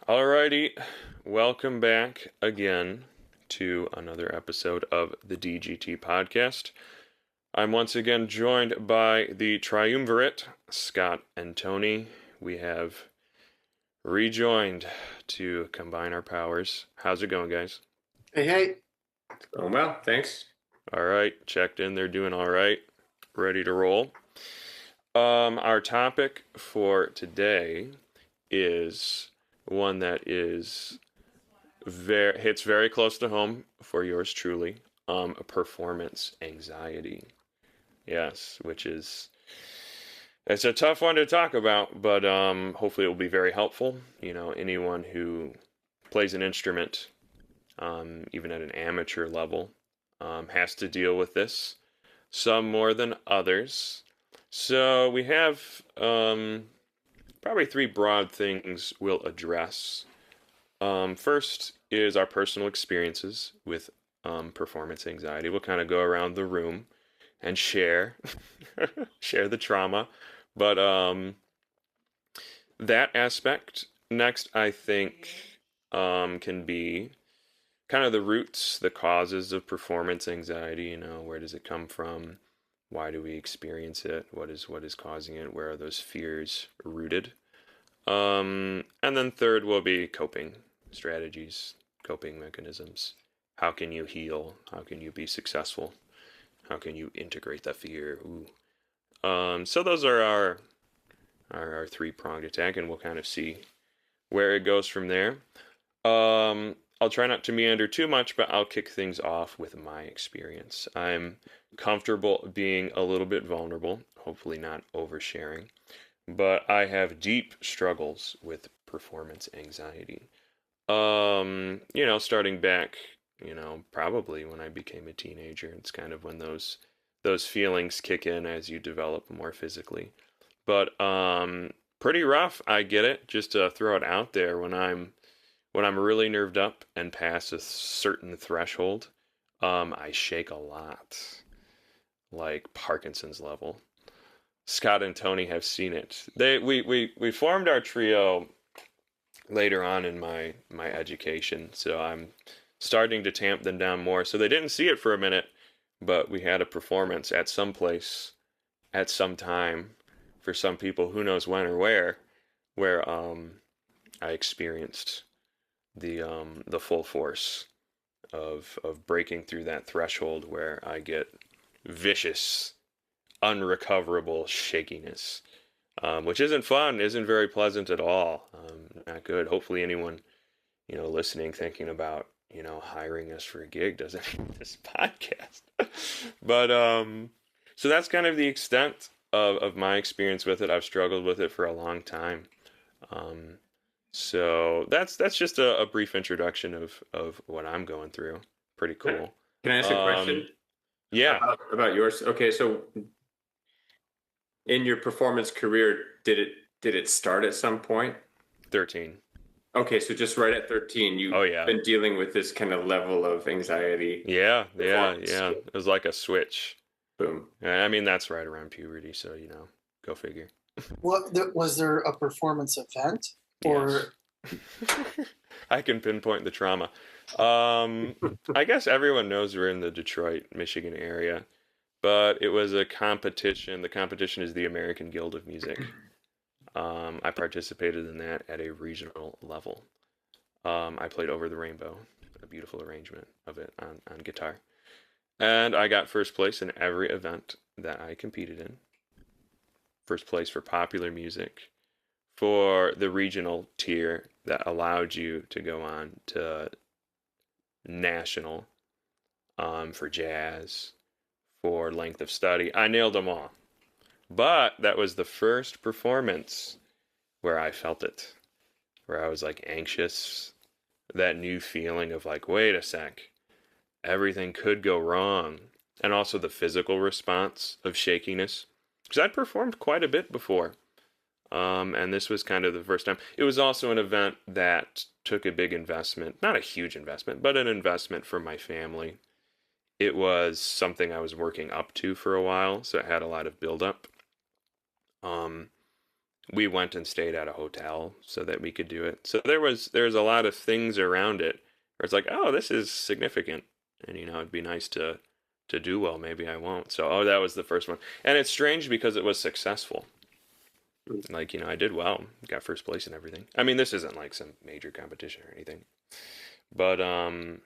Alrighty, welcome back again to another episode of the DGT podcast. I'm once again joined by the triumvirate, Scott and Tony. We have rejoined to combine our powers. How's it going, guys? Hey. Oh, well, thanks. Alright, checked in. They're doing alright. Ready to roll. Our topic for today is one that is hits very close to home for yours truly. Performance anxiety. Yes, which is it's a tough one to talk about, but hopefully it will be very helpful. You know, anyone who plays an instrument, even at an amateur level, has to deal with this. Some more than others. So we have probably three broad things we'll address. First is our personal experiences with performance anxiety. We'll kind of go around the room and share share the trauma, but that aspect. Next, I think can be kind of the roots, the causes of performance anxiety. You know, where does it come from? Why do we experience it? What is causing it? Where are those fears rooted? And then third will be coping strategies, coping mechanisms. How can you heal? How can you be successful? How can you integrate that fear? So those are our three-pronged attack, and we'll kind of see where it goes from there. I'll try not to meander too much, but I'll kick things off with my experience. I'm comfortable being a little bit vulnerable, hopefully not oversharing, but I have deep struggles with performance anxiety. Starting back, probably when I became a teenager, it's kind of when those feelings kick in as you develop more physically. But pretty rough, I get it. Just to throw it out there, when I'm really nerved up and past a certain threshold, I shake a lot, like Parkinson's level. Scott and Tony have seen it. We formed our trio later on in my education, so I'm starting to tamp them down more. So they didn't see it for a minute, but we had a performance at some place, at some time, for some people, who knows when or where I experienced the full force of breaking through that threshold where I get vicious, unrecoverable shakiness, which isn't fun, isn't very pleasant at all. Not good. Hopefully anyone, listening, thinking about, hiring us for a gig doesn't hear this podcast. But so that's kind of the extent of my experience with it. I've struggled with it for a long time. So that's just a brief introduction of what I'm going through. Pretty cool. Can I ask a question? Yeah. About yours? Okay, so in your performance career, did it start at some point? 13. Okay, so just right at 13, you've been dealing with this kind of level of anxiety. Yeah. It was like a switch. Boom. I mean, that's right around puberty, so go figure. Was there a performance event? Or yes. I can pinpoint the trauma. I guess everyone knows we're in the Detroit, Michigan area, but it was a competition. The competition is the American Guild of Music. I participated in that at a regional level. I played Over the Rainbow, a beautiful arrangement of it on guitar. And I got first place in every event that I competed in. First place for popular music, for the regional tier that allowed you to go on to national, for jazz, for length of study. I nailed them all. But that was the first performance where I felt it, where I was like anxious, that new feeling of like, wait a sec, everything could go wrong. And also the physical response of shakiness, because I'd performed quite a bit before. And this was kind of the first time. It was also an event that took a big investment, not a huge investment, but an investment from my family. It was something I was working up to for a while, so it had a lot of buildup. we went and stayed at a hotel so that we could do it. So there's a lot of things around it where it's like, oh, this is significant, and it'd be nice to do well. Maybe I won't. So that was the first one, and it's strange because it was successful. Like I did well, got first place and everything. I mean, this isn't like some major competition or anything, but I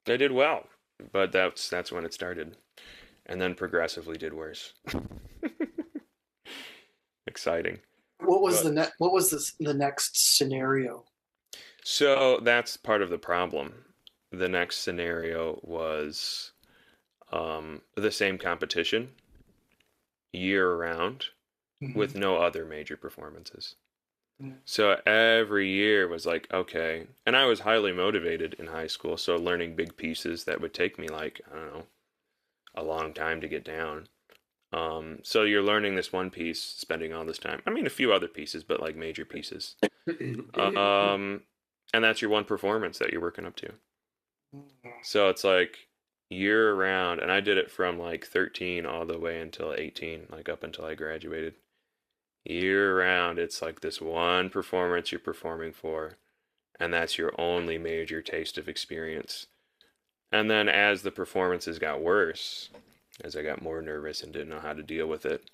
did well. But that's when it started, and then progressively did worse. Exciting. What was But the next scenario? so that's part of the problem. The next scenario was the same competition year round with no other major performances. Mhm. So every year was like, okay. And I was highly motivated in high school. So learning big pieces that would take me like, I don't know, a long time to get down. So you're learning this one piece, spending all this time. I mean, a few other pieces, but like major pieces. And that's your one performance that you're working up to. So it's like year round. And I did it from like 13 all the way until 18, like up until I graduated. Year round, it's like this one performance you're performing for, and that's your only major taste of experience. And then as the performances got worse, as I got more nervous and didn't know how to deal with it,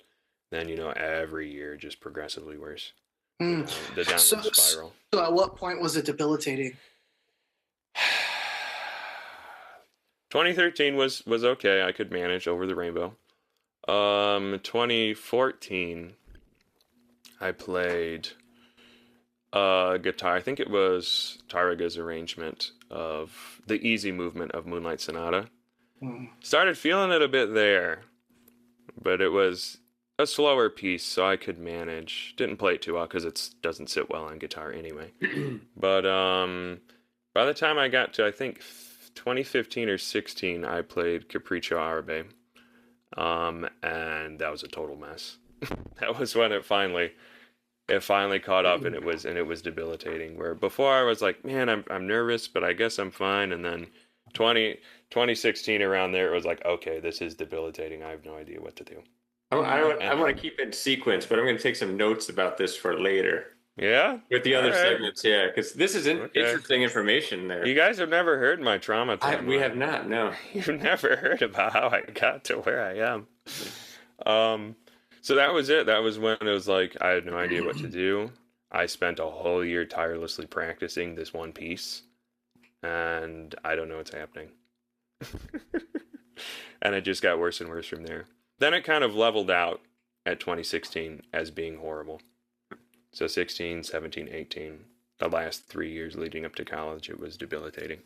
then every year just progressively worse. Mm. The So, downward spiral. so at what point was it debilitating? 2013 was okay. I could manage over the rainbow. 2014 I played guitar. I think it was Taraga's arrangement of the easy movement of Moonlight Sonata. Mm. Started feeling it a bit there, but it was a slower piece, so I could manage. Didn't play it too well because it doesn't sit well on guitar anyway. But by the time I got to I think 2015 or 16, I played Capriccio Arabe, and that was a total mess. That was when it finally caught up, and it was debilitating. Where before I was like, man, I'm nervous, but I guess I'm fine. And then 2016 around there, it was like, okay, this is debilitating. I have no idea what to do. I want to keep it in sequence, but I'm going to take some notes about this for later Yeah, with the all other right. segments. Yeah, because this is Okay. interesting information there. You guys have never heard my trauma timeline. We have not. No. You've never heard about how I got to where I am. So that was it. That was when it was like I had no idea what to do. I spent a whole year tirelessly practicing this one piece, and I don't know what's happening. And it just got worse and worse from there. Then it kind of leveled out at 2016 as being horrible. So 16, 17, 18, the last 3 years leading up to college, it was debilitating.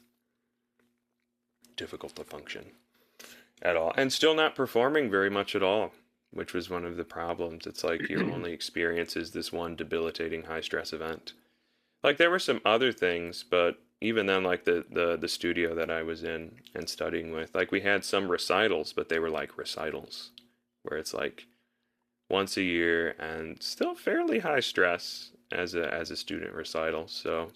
Difficult to function at all. And still not performing very much at all, which was one of the problems. It's like your only experience is this one debilitating high stress event. Like there were some other things, but even then, like the studio that I was in and studying with, like we had some recitals, but they were like recitals where it's like once a year and still fairly high stress as a student recital. So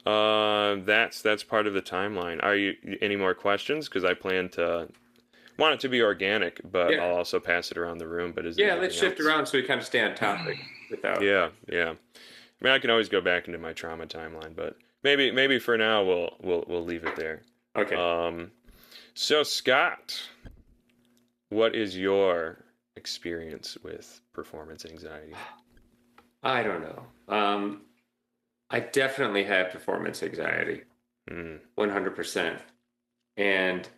that's part of the timeline. Are you any more questions? Because I want it to be organic, but Yeah. I'll also pass it around the room. But is there Let's anything shift else? around so we kind of stay on topic without. Yeah. I mean, I can always go back into my trauma timeline, but maybe for now we'll leave it there. Okay. So Scott, what is your experience with performance anxiety? I don't know. I definitely had performance anxiety, 100%. And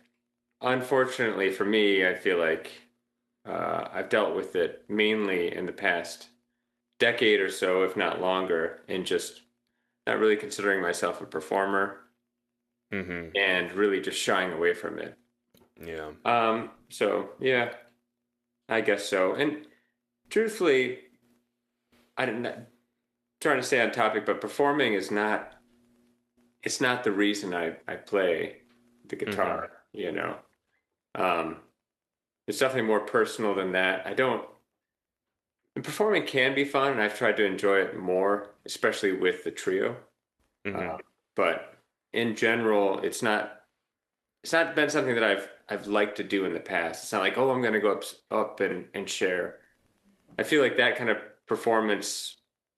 unfortunately for me, I feel like I've dealt with it mainly in the past decade or so, if not longer, and just not really considering myself a performer and really just shying away from it. Yeah. So yeah, I guess so. And truthfully, I didn't trying to stay on topic, but performing is not. It's not the reason I play the guitar. It's definitely more personal than that. I don't. And performing can be fun, and I've tried to enjoy it more, especially with the trio. But in general, it's not. It's not been something that I've liked to do in the past. It's not like, oh, I'm going to go up and share. I feel like that kind of performance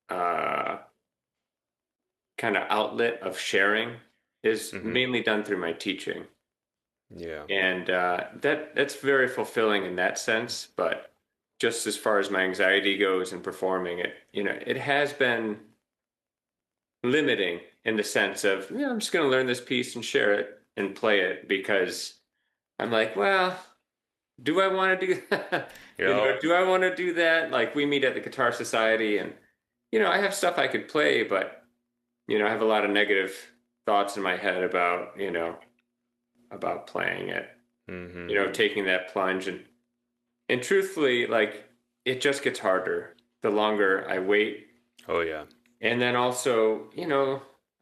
kind of outlet of sharing is mainly done through my teaching. Yeah. And that's very fulfilling in that sense. But just as far as my anxiety goes in performing it, it has been limiting in the sense of, I'm just going to learn this piece and share it and play it, because I'm like, well, do I want to do that? Yeah. Do I want to do that? Like, we meet at the Guitar Society, and I have stuff I could play, but I have a lot of negative thoughts in my head about about playing it. Taking that plunge, and truthfully, like, it just gets harder the longer I wait. Oh yeah. And then also,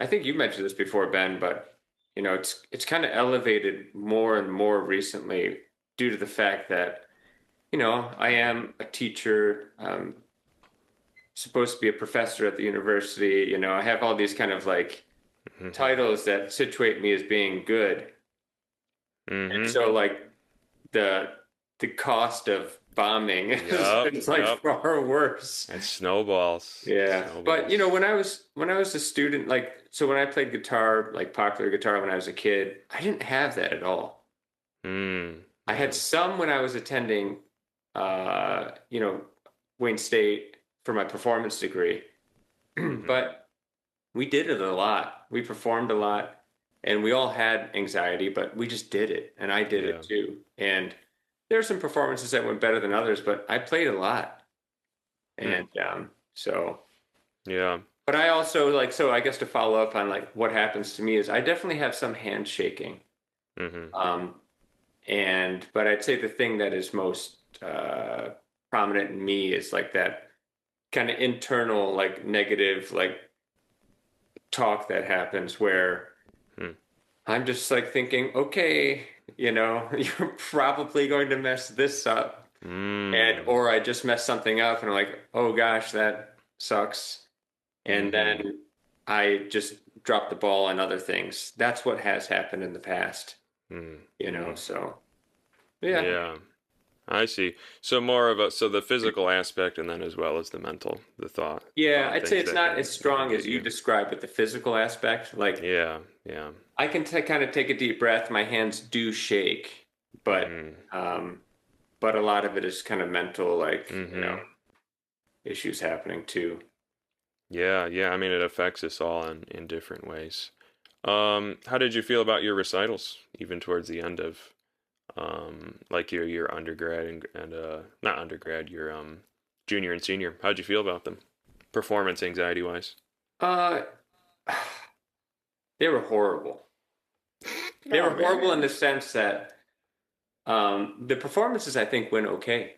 I think you mentioned this before, Ben, but it's kind of elevated more and more recently due to the fact that I am a teacher, supposed to be a professor at the university. I have all these kind of like titles that situate me as being good. And so, like, the cost of bombing is like far worse. It snowballs. Yeah. But when I was a student, like, so when I played guitar, like popular guitar when I was a kid, I didn't have that at all. I had some when I was attending Wayne State for my performance degree. But we did it a lot. We performed a lot, and we all had anxiety, but we just did it, and I did it too. And there are some performances that went better than others, but I played a lot. And so yeah. But I also, like, so I guess to follow up on like what happens to me is I definitely have some hand shaking. But I'd say the thing that is most prominent in me is like that kind of internal, like, negative, like, talk that happens where I'm just like thinking, okay, you're probably going to mess this up. Or I just messed something up and I'm like, oh gosh, that sucks. And then I just dropped the ball on other things. That's what has happened in the past. So yeah, I see. So more of so the physical aspect, and then as well as the mental, the thought. Yeah, I'd say it's not as strong as you describe with the physical aspect. Like, yeah, I can kind of take a deep breath. My hands do shake, but a lot of it is kind of mental, like, issues happening too. Yeah. I mean, it affects us all in different ways. How did you feel about your recitals, even towards the end of like your undergrad and not undergrad, your junior and senior? How'd you feel about them, performance anxiety wise? They were horrible. They were horrible in the sense that the performances, I think, went okay.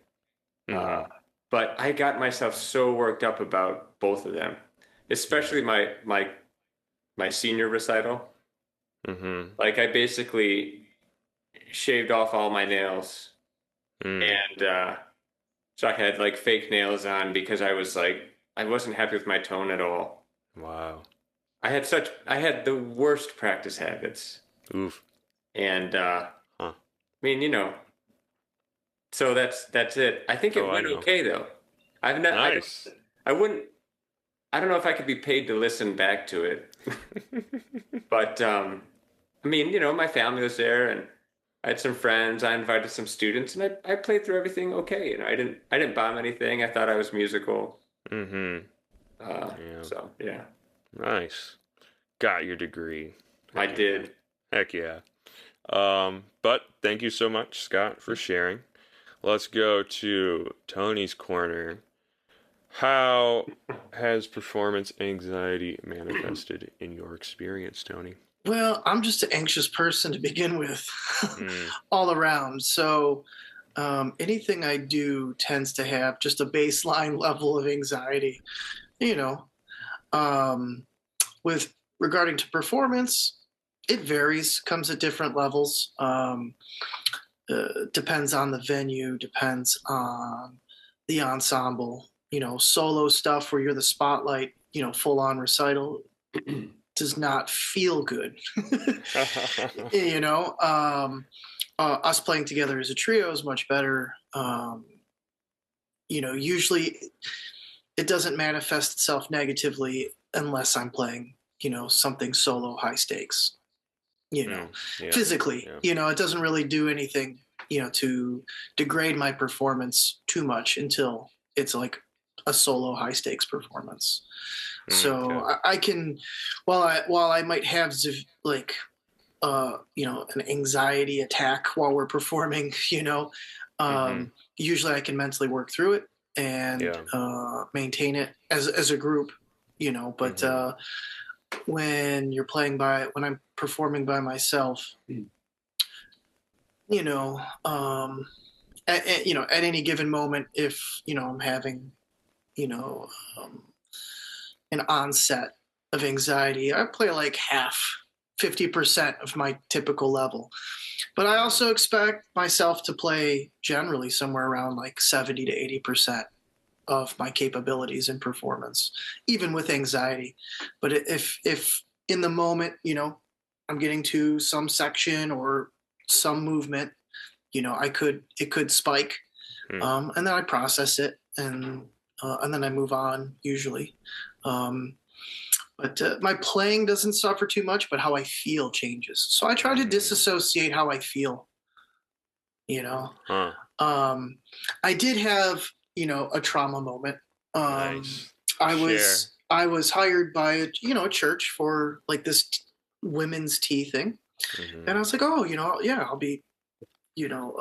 But I got myself so worked up about both of them, especially my senior recital. Like, I basically shaved off all my nails, and so I had like fake nails on because I wasn't happy with my tone at all. Wow. I had the worst practice habits. Oof. And I mean, so that's it. I think it went okay though. Nice. I don't know if I could be paid to listen back to it. But I mean, my family was there, and I had some friends. I invited some students, and I played through everything okay. I didn't bomb anything. I thought I was musical. So yeah. Nice. Got your degree. I did. Heck yeah. But thank you so much, Scott, for sharing. Let's go to Tony's corner. How has performance anxiety manifested in your experience, Tony? Well, I'm just an anxious person to begin with, all around. So anything I do tends to have just a baseline level of anxiety. With regarding to performance, it varies, comes at different levels. Depends on the venue, depends on the ensemble. Solo stuff where you're the spotlight, full on recital does not feel good. Us playing together as a trio is much better. Usually it doesn't manifest itself negatively unless I'm playing, something solo high stakes, Yeah. physically, Yeah. it doesn't really do anything, to degrade my performance too much until it's like a solo high stakes performance. So Okay. I can, while I might have like, an anxiety attack while we're performing, usually I can mentally work through it and Yeah. maintain it as a group, but when I'm performing by myself, you know, um, at any given moment, if, I'm having, you know, um, an onset of anxiety, I play like 50% of my typical level. But I also expect myself to play generally somewhere around like 70 to 80% of my capabilities and performance, even with anxiety. But if in the moment, I'm getting to some section or some movement, it could spike, and then I process it, and then I move on usually. Um, but my playing doesn't suffer too much, but how I feel changes. So I try to disassociate how I feel. You know, Huh. um, I did have a trauma moment. Nice. I Share. was hired by a church for like this women's tea thing, and I was like, oh, yeah, I'll be you know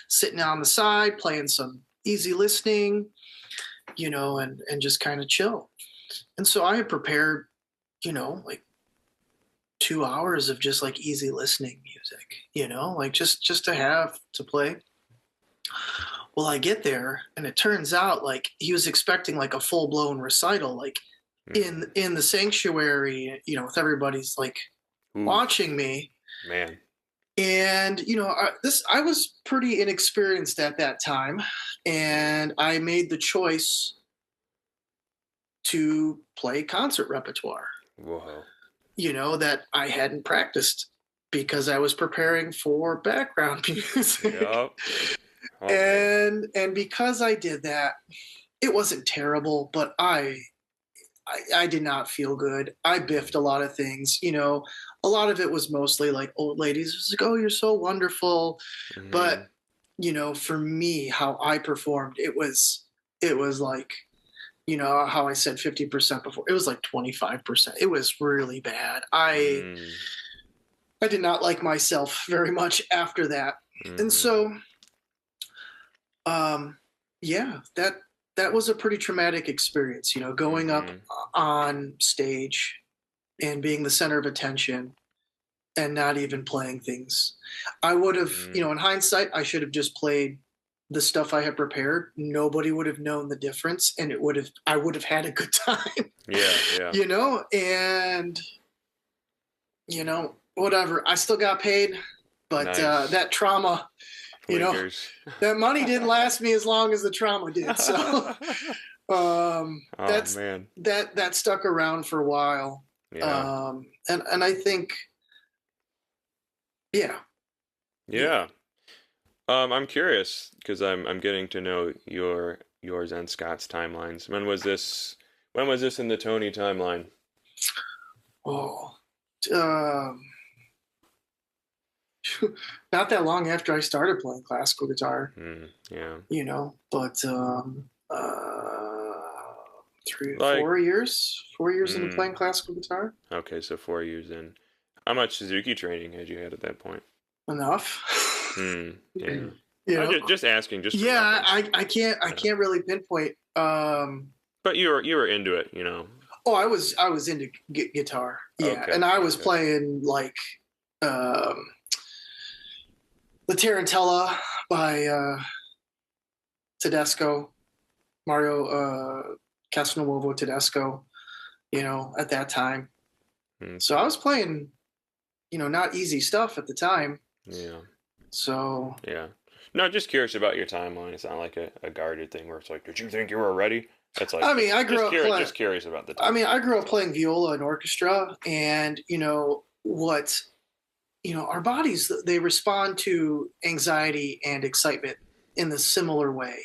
sitting on the side playing some easy listening, and just kind of chill. And so I had prepared, like 2 hours of just like easy listening music, like just to have to play. Well, I get there and it turns out like he was expecting like a full blown recital, like in the sanctuary, with everybody's like watching me. Man. And I was pretty inexperienced at that time, and I made the choice to play concert repertoire, Whoa. that I hadn't practiced because I was preparing for background music. Yep. Oh, man. And because I did that, it wasn't terrible, but I did not feel good. I biffed a lot of things, a lot of it was mostly like old ladies. It was like, oh, you're so wonderful. But, for me, how I performed, it was like, how I said 50% before. It was like 25%. It was really bad. I did not like myself very much after that. And so, yeah, that was a pretty traumatic experience, going up on stage and being the center of attention and not even playing things. I would have, in hindsight, I should have just played the stuff I had prepared. Nobody would have known the difference, and I would have had a good time. Yeah. And whatever. I still got paid, but Nice. that trauma, Lingers. that money didn't last me as long as the trauma did. So Man. that stuck around for a while. Yeah. And I think, yeah. I'm curious because I'm getting to know yours and Scott's timelines. When was this in the Tony timeline? Oh, not that long after I started playing classical guitar. Yeah. But 4 years into playing classical guitar. Okay, so 4 years in. How much Suzuki training had you had at that point? Enough. Yeah. Just asking. Just I can't really pinpoint. But you were into it, Oh, I was into guitar. Yeah, Okay, and I was playing like the Tarantella by Tedesco, Mario Castronuovo Tedesco, at that time. So I was playing, not easy stuff at the time. Yeah. So. Yeah. No, just curious about your timeline. It's not like a guarded thing where it's like, did you think you were ready? That's like, I grew up just curious about the timeline. I grew up playing viola and orchestra, and our bodies, they respond to anxiety and excitement in the similar way.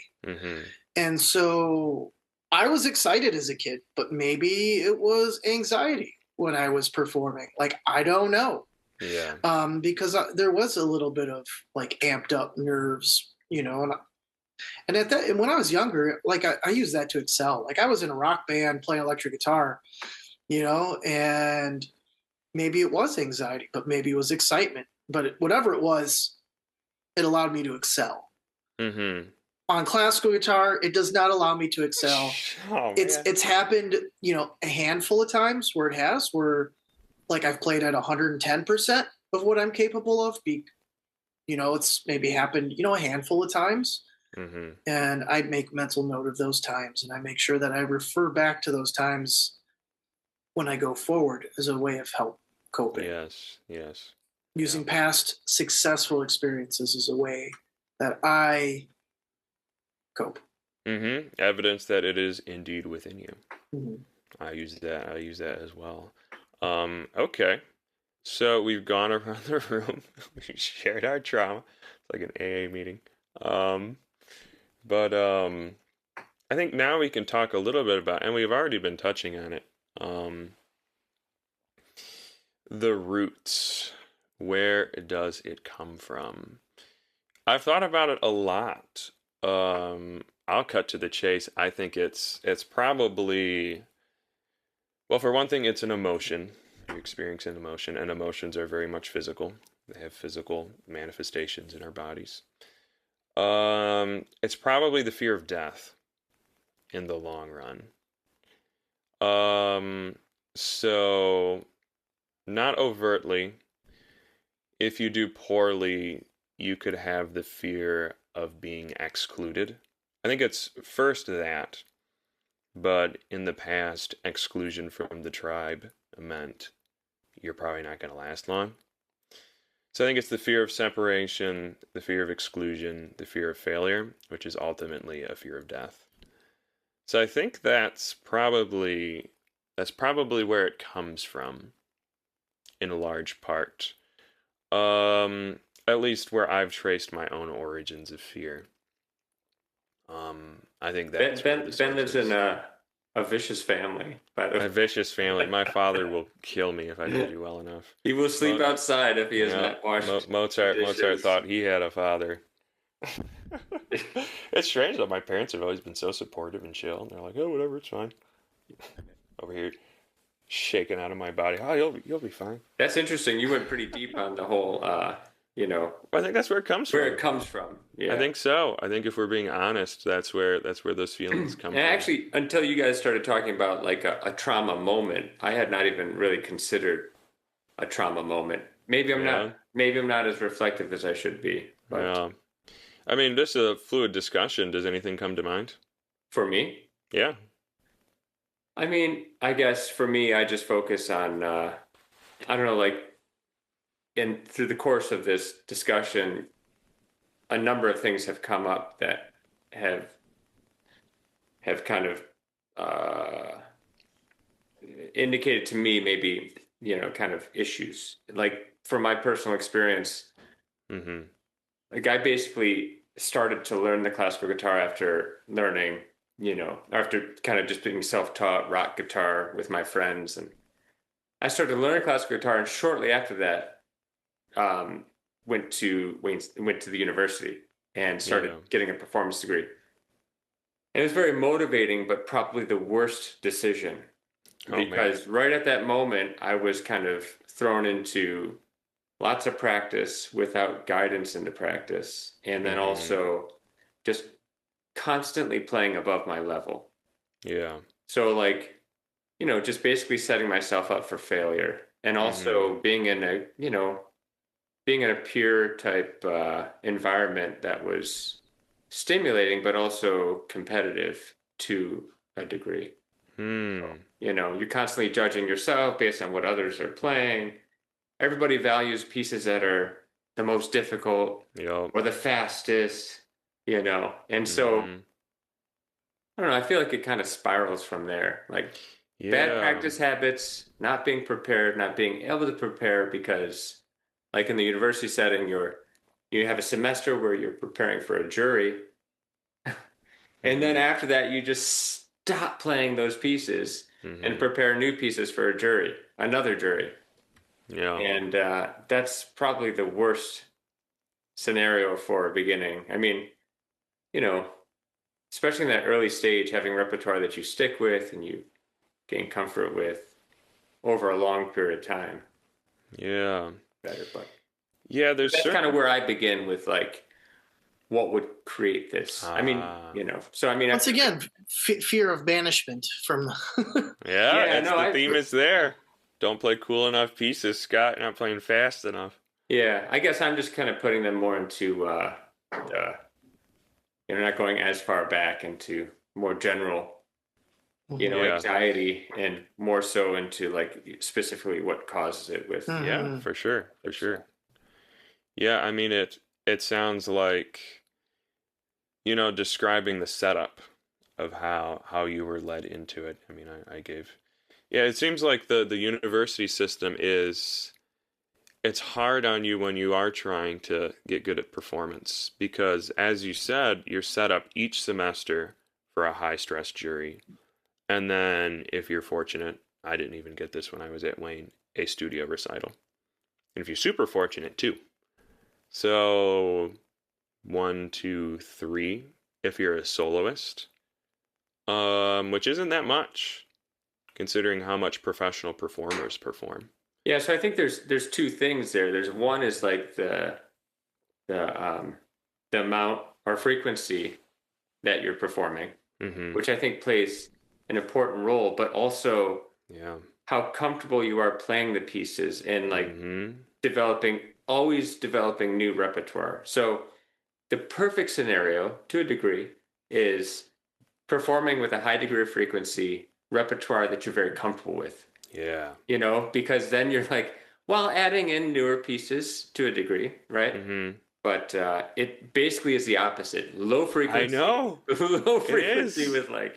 And so I was excited as a kid, but maybe it was anxiety when I was performing. Like, I don't know. Yeah. Because there was a little bit of like amped up nerves, and at that, and when I was younger, like I used that to excel. Like I was in a rock band playing electric guitar, and maybe it was anxiety, but maybe it was excitement. But whatever it was, it allowed me to excel. Mm-hmm. On classical guitar, it does not allow me to excel. Oh It's man. it's happened, a handful of times where like I've played at 110% of what I'm capable of. It's maybe happened, a handful of times. Mm-hmm. And I'd make mental note of those times, and I make sure that I refer back to those times when I go forward as a way of help coping. Yes. Yes. Using past successful experiences as a way that I cope. Mm-hmm. Evidence that it is indeed within you. Mhm. I use that. I use that as well. Okay. So we've gone around the room. We shared our trauma. It's like an AA meeting. Um, but I think now we can talk a little bit about, and we've already been touching on it. Um, the roots. Where does it come from? I've thought about it a lot. I'll cut to the chase. I think it's probably, well, for one thing, it's an emotion. You experience an emotion, and emotions are very much physical. They have physical manifestations in our bodies. It's probably the fear of death in the long run. Um, so not overtly, if you do poorly, you could have the fear of being excluded. I think it's first that, but in the past, exclusion from the tribe meant you're probably not going to last long. So I think it's the fear of separation, the fear of exclusion, the fear of failure, which is ultimately a fear of death. So I think that's probably where it comes from in a large part. At least where I've traced my own origins of fear. I think Ben that's where the Ben source lives in is. a vicious family, by the A vicious family. My father will kill me if I don't way. do well enough. He will sleep Mo- outside if he has yeah, not washed the Mozart dishes. thought he had a father. It's strange that my parents have always been so supportive and chill. And they're like, "Oh, whatever, it's fine." Over here, shaking out of my body. Oh, you'll be fine. That's interesting. You went pretty deep on the whole, I think that's where it comes where from. it comes from. I Yeah. think so. I think if we're being honest, that's where those feelings come And from. actually, until you guys started talking about like a trauma moment, I had not even really considered a trauma moment. Yeah, Maybe I'm not as reflective as I should be. But yeah. I mean, this is a fluid discussion. Does anything come to mind? for me, Yeah. I mean, I guess for me, I just focus on, I don't know, like, and through the course of this discussion, a number of things have come up that have have kind of uh, indicated to me maybe kind of issues. Like from my personal experience, Mm-hmm. like I basically started to learn the classical guitar after learning, after kind of just being self-taught rock guitar with my friends, and I started learning classical guitar, and shortly after that, um, went to the university and started Yeah. getting a performance degree. And it was very motivating, but probably the worst decision Oh man. because right at that moment, I was kind of thrown into lots of practice without guidance into practice, and then Mm-hmm. also just constantly playing above my level. Yeah. So, like, just basically setting myself up for failure, and Mm-hmm. also being in a peer type environment that was stimulating, but also competitive to a degree. Hmm. You're constantly judging yourself based on what others are playing. Everybody values pieces that are the most difficult Yup. or the fastest, And so, Mm-hmm. I don't know, I feel like it kind of spirals from there. Like bad Yeah. practice habits, not being prepared, not being able to prepare because like in the university setting, you have a semester where you're preparing for a jury, and then Mm-hmm. after that you just stop playing those pieces Mm-hmm. and prepare new pieces for another jury. Yeah. And that's probably the worst scenario for a beginning. I mean, you know, especially in that early stage, having repertoire that you stick with and you gain comfort with over a long period of time, Yeah. better. But Yeah, there's that's kind certain of where I begin with like what would create this. I mean, so I mean, Once again, fear of banishment from. yeah, Yeah, it's no, the theme is there. Don't play cool enough pieces, Scott. You're not playing fast enough. yeah, I guess I'm just kind of putting them more into, not going as far back into more general, Yeah. anxiety, and more so into like specifically what causes it with. Yeah, for sure. For sure. Yeah, I mean it sounds like, describing the setup of how you were led into it. I mean, I gave. Yeah, it seems like the university system it's hard on you when you are trying to get good at performance because, as you said, you're set up each semester for a high stress jury. And then, if you're fortunate, I didn't even get this when I was at Wayne, a studio recital. And if you're super fortunate, too. So, 1, 2, 3, if you're a soloist, which isn't that much, considering how much professional performers perform. Yeah, so I think there's two things there. There's one is like the amount or frequency that you're performing, Mm-hmm. which I think plays an important role, but also Yeah. how comfortable you are playing the pieces and like Mm-hmm. always developing new repertoire. So the perfect scenario, to a degree, is performing with a high degree of frequency repertoire that you're very comfortable with. Yeah. Because then you're like, while adding in newer pieces to a degree, right? Mm-hmm. But it basically is the opposite. Low frequency. I know. Low frequency is. with like,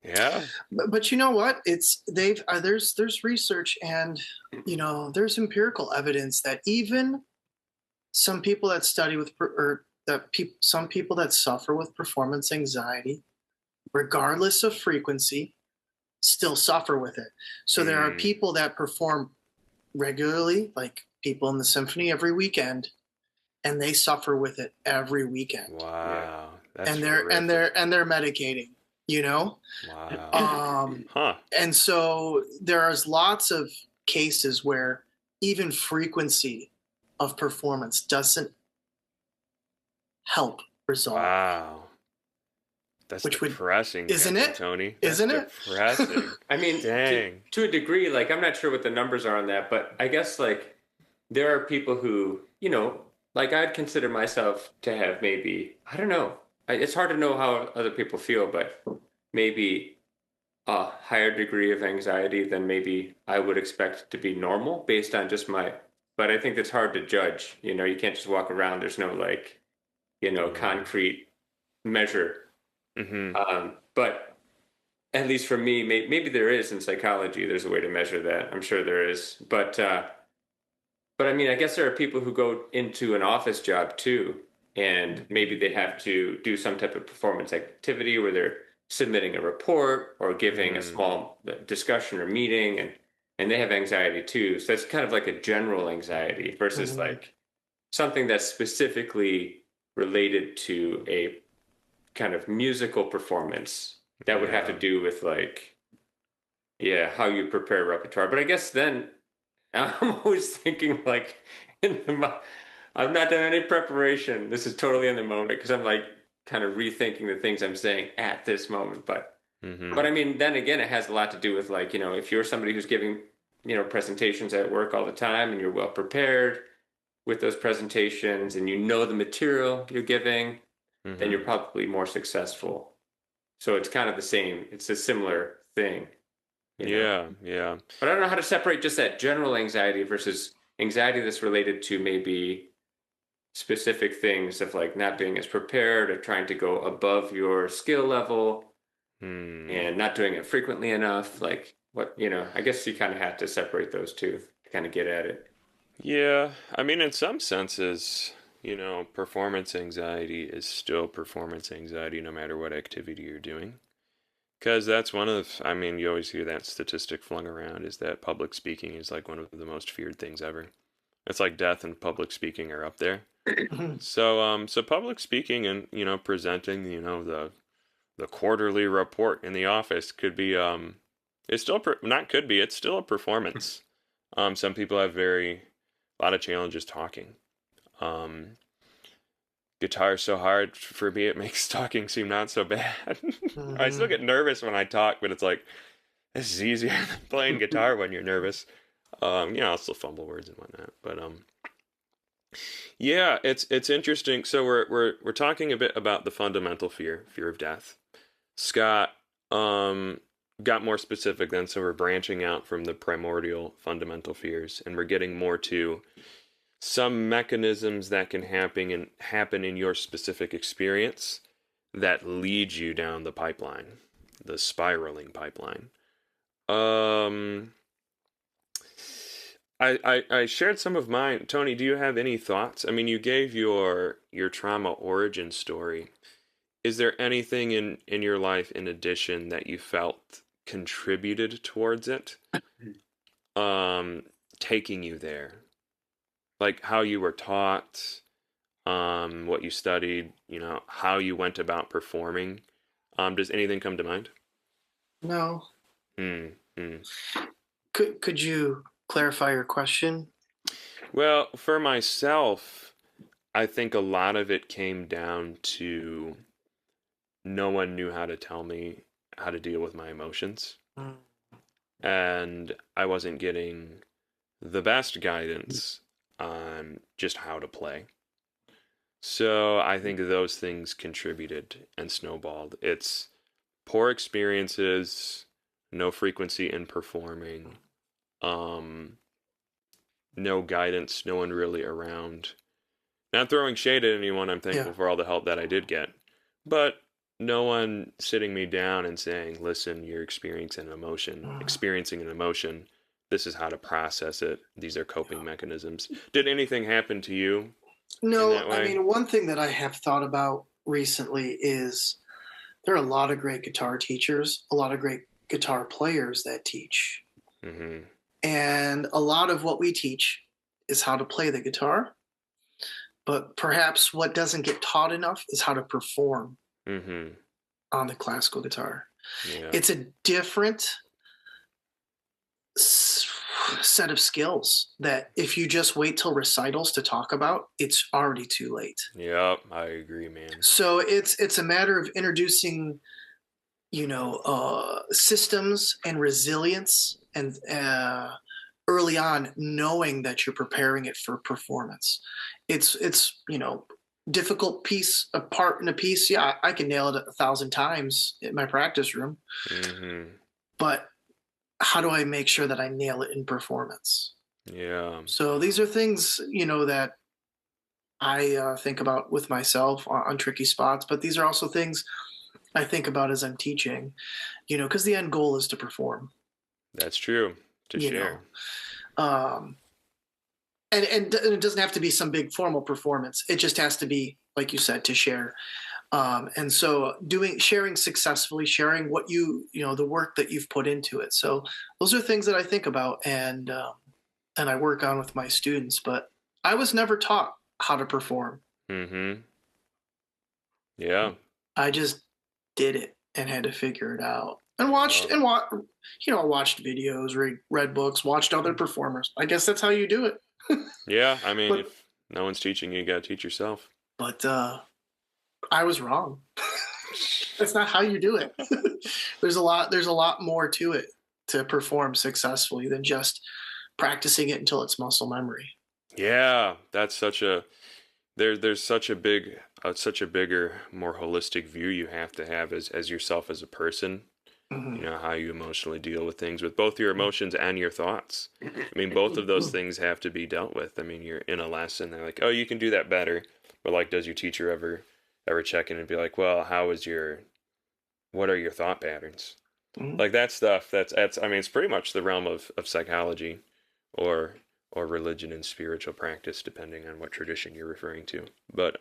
Yeah. But you know what? There's research and there's empirical evidence that even some people that study with some people that suffer with performance anxiety, regardless of frequency, still suffer with it. So there are people that perform regularly, like people in the symphony every weekend, and they suffer with it every weekend. Wow. That's and they're medicating, Wow. And so there's lots of cases where even frequency of performance doesn't help resolve. Wow. That's depressing, isn't it, Tony? Isn't it? Depressing. I mean, dang. To a degree, like I'm not sure what the numbers are on that, but I guess like there are people who, like I'd consider myself to have maybe, I don't know. It's hard to know how other people feel, but maybe a higher degree of anxiety than maybe I would expect to be normal based on just but I think it's hard to judge. You can't just walk around. There's no like, concrete measure. Mm-hmm. But at least for me, maybe there is in psychology. There's a way to measure that. I'm sure there is. But I mean, I guess there are people who go into an office job too, and maybe they have to do some type of performance activity where they're submitting a report or giving a small discussion or meeting, and they have anxiety too. So that's kind of like a general anxiety versus like something that's specifically related to a kind of musical performance that would have to do with like, how you prepare repertoire. But I guess then I'm always thinking like, I've not done any preparation. This is totally in the moment because I'm like kind of rethinking the things I'm saying at this moment. But I mean, then again, it has a lot to do with like, if you're somebody who's giving, presentations at work all the time and you're well prepared with those presentations and the material you're giving, then you're probably more successful. So it's kind of the same. It's a similar thing. Yeah. But I don't know how to separate just that general anxiety versus anxiety that's related to maybe specific things of like not being as prepared or trying to go above your skill level and not doing it frequently enough. Like I guess you kind of have to separate those two to kind of get at it. Yeah. I mean, in some senses, performance anxiety is still performance anxiety no matter what activity you're doing. Because that's one of, I mean, you always hear that statistic flung around is that public speaking is like one of the most feared things ever. It's like death and public speaking are up there. Mhm. So public speaking and, presenting, the quarterly report in the office could be, it's still, not could be, it's still a performance. Some people have a lot of challenges talking. Um, Guitar's so hard for me, it makes talking seem not so bad. I still Mhm. get nervous when I talk, but it's like, this is easier than playing guitar when you're nervous. I'll still fumble words and whatnot, but yeah, it's interesting. So we're talking a bit about the fundamental fear of death. Scott got more specific then, so we're branching out from the primordial fundamental fears, and we're getting more to some mechanisms that can happen in your specific experience that lead you down the pipeline, the spiraling pipeline. Um, I shared some of mine. Tony, do you have any thoughts? I mean, you gave your trauma origin story. Is there anything in your life in addition that you felt contributed towards it? Um, Taking you there, like how you were taught, what you studied, how you went about performing. Does anything come to mind? No. Hmm. Hmm. Could you clarify your question? Well, for myself, I think a lot of it came down to no one knew how to tell me how to deal with my emotions. Mm. And I wasn't getting the best guidance on just how to play. So I think those things contributed and snowballed. It's poor experiences, no frequency in performing, um, no guidance, no one really around. Not throwing shade at anyone, I'm Yeah. thankful for all the help that I did get. But no one sitting me down and saying, listen, you're experiencing an emotion. This is how to process it. These are coping mechanisms. Did anything happen to you in No, that I way? mean, one thing that I have thought about recently is there are a lot of great guitar teachers, a lot of great guitar players that teach. Mm-hmm. And a lot of what we teach is how to play the guitar. But perhaps what doesn't get taught enough is how to perform Mm-hmm. on the classical guitar. Yeah. It's a different set of skills that if you just wait till recitals to talk about, it's already too late. Yep. I agree, man. So it's a matter of introducing systems and resilience and early on knowing that you're preparing it for performance. It's difficult piece a part in a piece. Yeah, I can nail it 1,000 times in my practice room, Mm-hmm. but how do I make sure that I nail it in performance? Yeah. So these are things that I think about with myself on tricky spots, but these are also things I think about as I'm teaching, because the end goal is to perform, That's true. To you know. share. Um, and it doesn't have to be some big formal performance. It just has to be, like you said, to share. And so sharing successfully, sharing what the work that you've put into it. So those are things that I think about and I work on with my students. But I was never taught how to perform. Mm-hmm. Yeah. I just did it and had to figure it out. And Yeah. watched videos, read books, watched other performers. I guess that's how you do it. Yeah. I mean, But if no one's teaching you, you gotta teach yourself. but I was wrong. That's not how you do it. There's a lot more to it to perform successfully than just practicing it until it's muscle memory. Yeah. That's there's such a bigger, more holistic view you have to have as yourself as a person. Mhm. How you emotionally deal with things with both your emotions and your thoughts. I mean, both of those things have to be dealt with. I mean, you're in a lesson, they're like, oh, you can do that better. But like, does your teacher ever check in and be like, well, what are your thought patterns? Mhm. Like that stuff, that's I mean, it's pretty much the realm of psychology or religion and spiritual practice, depending on what tradition you're referring to. But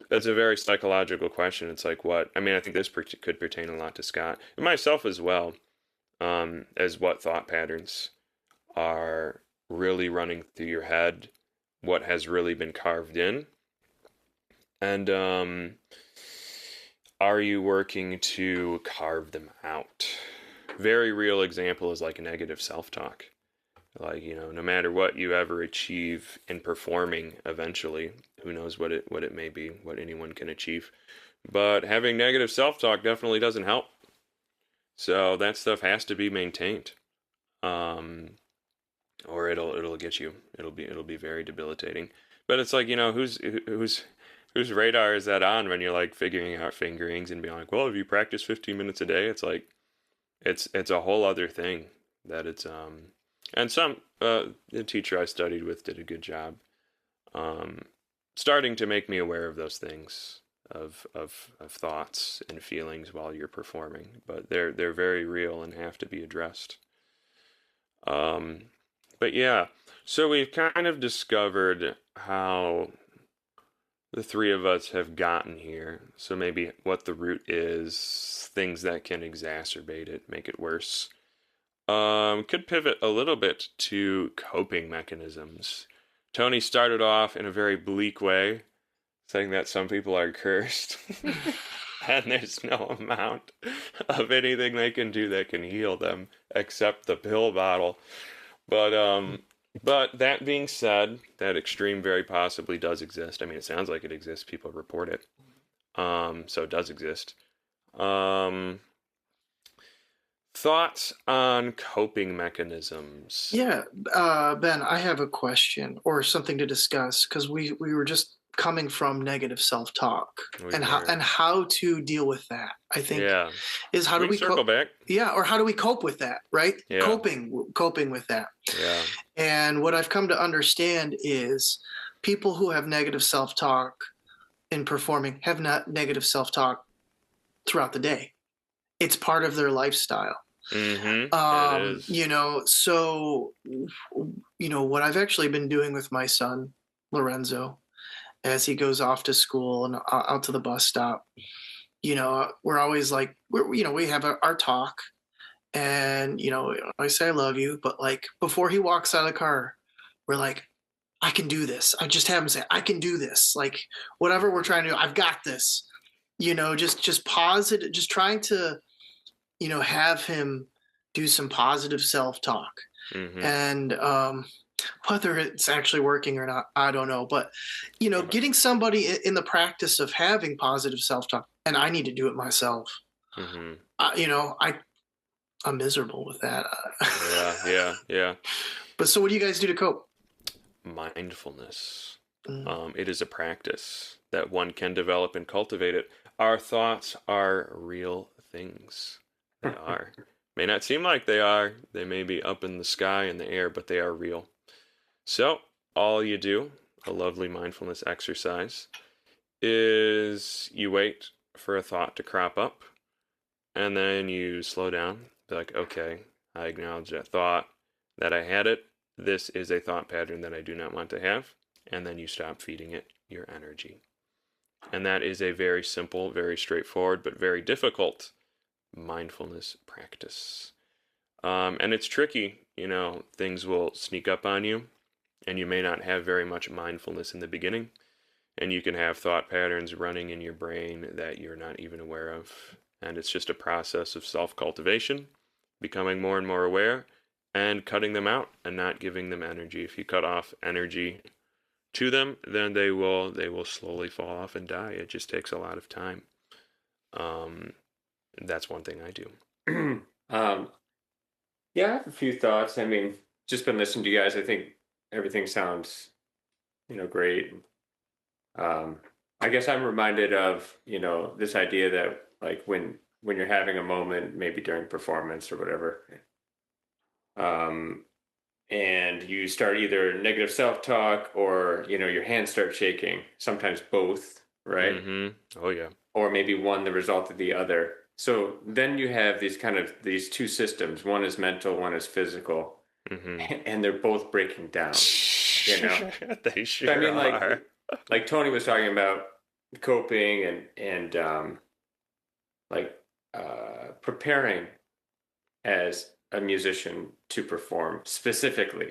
That's a very psychological question. It's like what? I mean, I think this could pertain a lot to Scott and myself as well, as what thought patterns are really running through your head, what has really been carved in, and are you working to carve them out? Very real example is like negative self-talk. Like, no matter what you ever achieve in performing eventually, who knows what it may be, what anyone can achieve. But having negative self-talk definitely doesn't help. So that stuff has to be maintained. Or it'll get you. It'll be very debilitating. But it's like, whose radar is that on when you're like figuring out fingerings and being like, well, if you practice 15 minutes a day, it's like it's a whole other thing that it's and the teacher I studied with did a good job starting to make me aware of those things of thoughts and feelings while you're performing, but they're very real and have to be addressed. But yeah, so we've kind of discovered how the three of us have gotten here. So maybe what the root is, things that can exacerbate it, make it worse. Could pivot a little bit to coping mechanisms. Tony started off in a very bleak way, saying that some people are cursed, and there's no amount of anything they can do that can heal them except the pill bottle. But that being said, that extreme very possibly does exist. I mean, it sounds like it exists. People report it. So it does exist. Thoughts on coping mechanisms? Yeah, Ben, I have a question or something to discuss because we were just coming from negative self-talk and how to deal with that. I think is how do we circle back? Yeah, or how do we cope with that, right? Yeah. Coping with that. Yeah. And what I've come to understand is people who have negative self-talk in performing have not negative self-talk throughout the day. It's part of their lifestyle. Mm-hmm. So what I've actually been doing with my son Lorenzo as he goes off to school and out to the bus stop, we're always like we have our talk, and I say I love you, but like before he walks out of the car, we're like, I can do this. I just have him say, I can do this. Like whatever we're trying to do, I've got this. Just positive, just trying to have him do some positive self-talk. Mm-hmm. And whether it's actually working or not, I don't know. But, getting somebody in the practice of having positive self-talk, and I need to do it myself. Mm-hmm. I'm miserable with that. Yeah. But so what do you guys do to cope? Mindfulness. It is a practice that one can develop and cultivate it. Our thoughts are real things. They are. May not seem like they are. They may be up in the sky in the air, but they are real. So all you do, a lovely mindfulness exercise, is you wait for a thought to crop up, and then you slow down. Be like, okay, I acknowledge that thought, that I had it. This is a thought pattern that I do not want to have. And then you stop feeding it your energy. And that is a very simple, very straightforward, but very difficult mindfulness practice. And it's tricky, things will sneak up on you, and you may not have very much mindfulness in the beginning, and you can have thought patterns running in your brain that you're not even aware of. And it's just a process of self-cultivation, becoming more and more aware, and cutting them out and not giving them energy. If you cut off energy to them, then they will slowly fall off and die. It just takes a lot of time. That's one thing I do. Yeah, I have a few thoughts. I mean, just been listening to you guys. I think everything sounds, great. I guess I'm reminded of, this idea that like when you're having a moment, maybe during performance or whatever, and you start either negative self-talk or, your hands start shaking, sometimes both, right? Mm-hmm. Oh, yeah. Or maybe one the result of the other. So then you have these two systems. One is mental, one is physical, and they're both breaking down. They sure I mean, are. like Tony was talking about, coping and like preparing as a musician to perform specifically.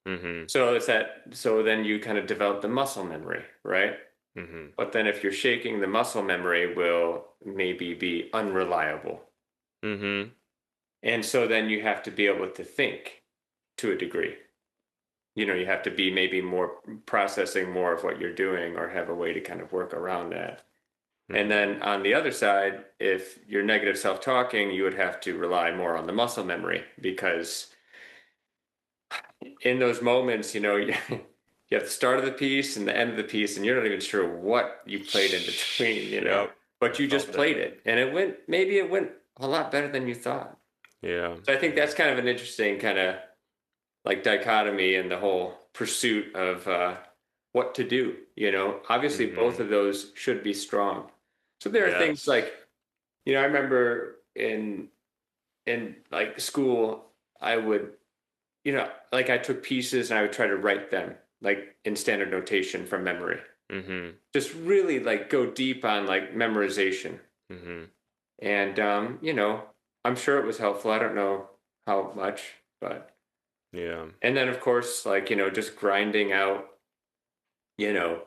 Mm-hmm. So then you kind of develop the muscle memory, right? Mm-hmm. But then if you're shaking, the muscle memory will maybe be unreliable. Mm-hmm. And so then you have to be able to think to a degree. You have to be maybe more processing more of what you're doing or have a way to kind of work around that. Mm-hmm. And then on the other side, if you're negative self-talking, you would have to rely more on the muscle memory because in those moments, you have the start of the piece and the end of the piece, and you're not even sure what you played in between, Yep. but I you just felt played that. it, and maybe it went a lot better than you thought. Yeah. So I think that's kind of an interesting kind of like dichotomy in the whole pursuit of what to do. Obviously both Mm-hmm. of those should be strong. So there are things Yes. like, I remember in like school, I would, like I took pieces and I would try to write them like in standard notation from memory. Mm-hmm. Just really like go deep on like memorization. Mm-hmm. And I'm sure it was helpful. I don't know how much, but Yeah. and then of course like, just grinding out,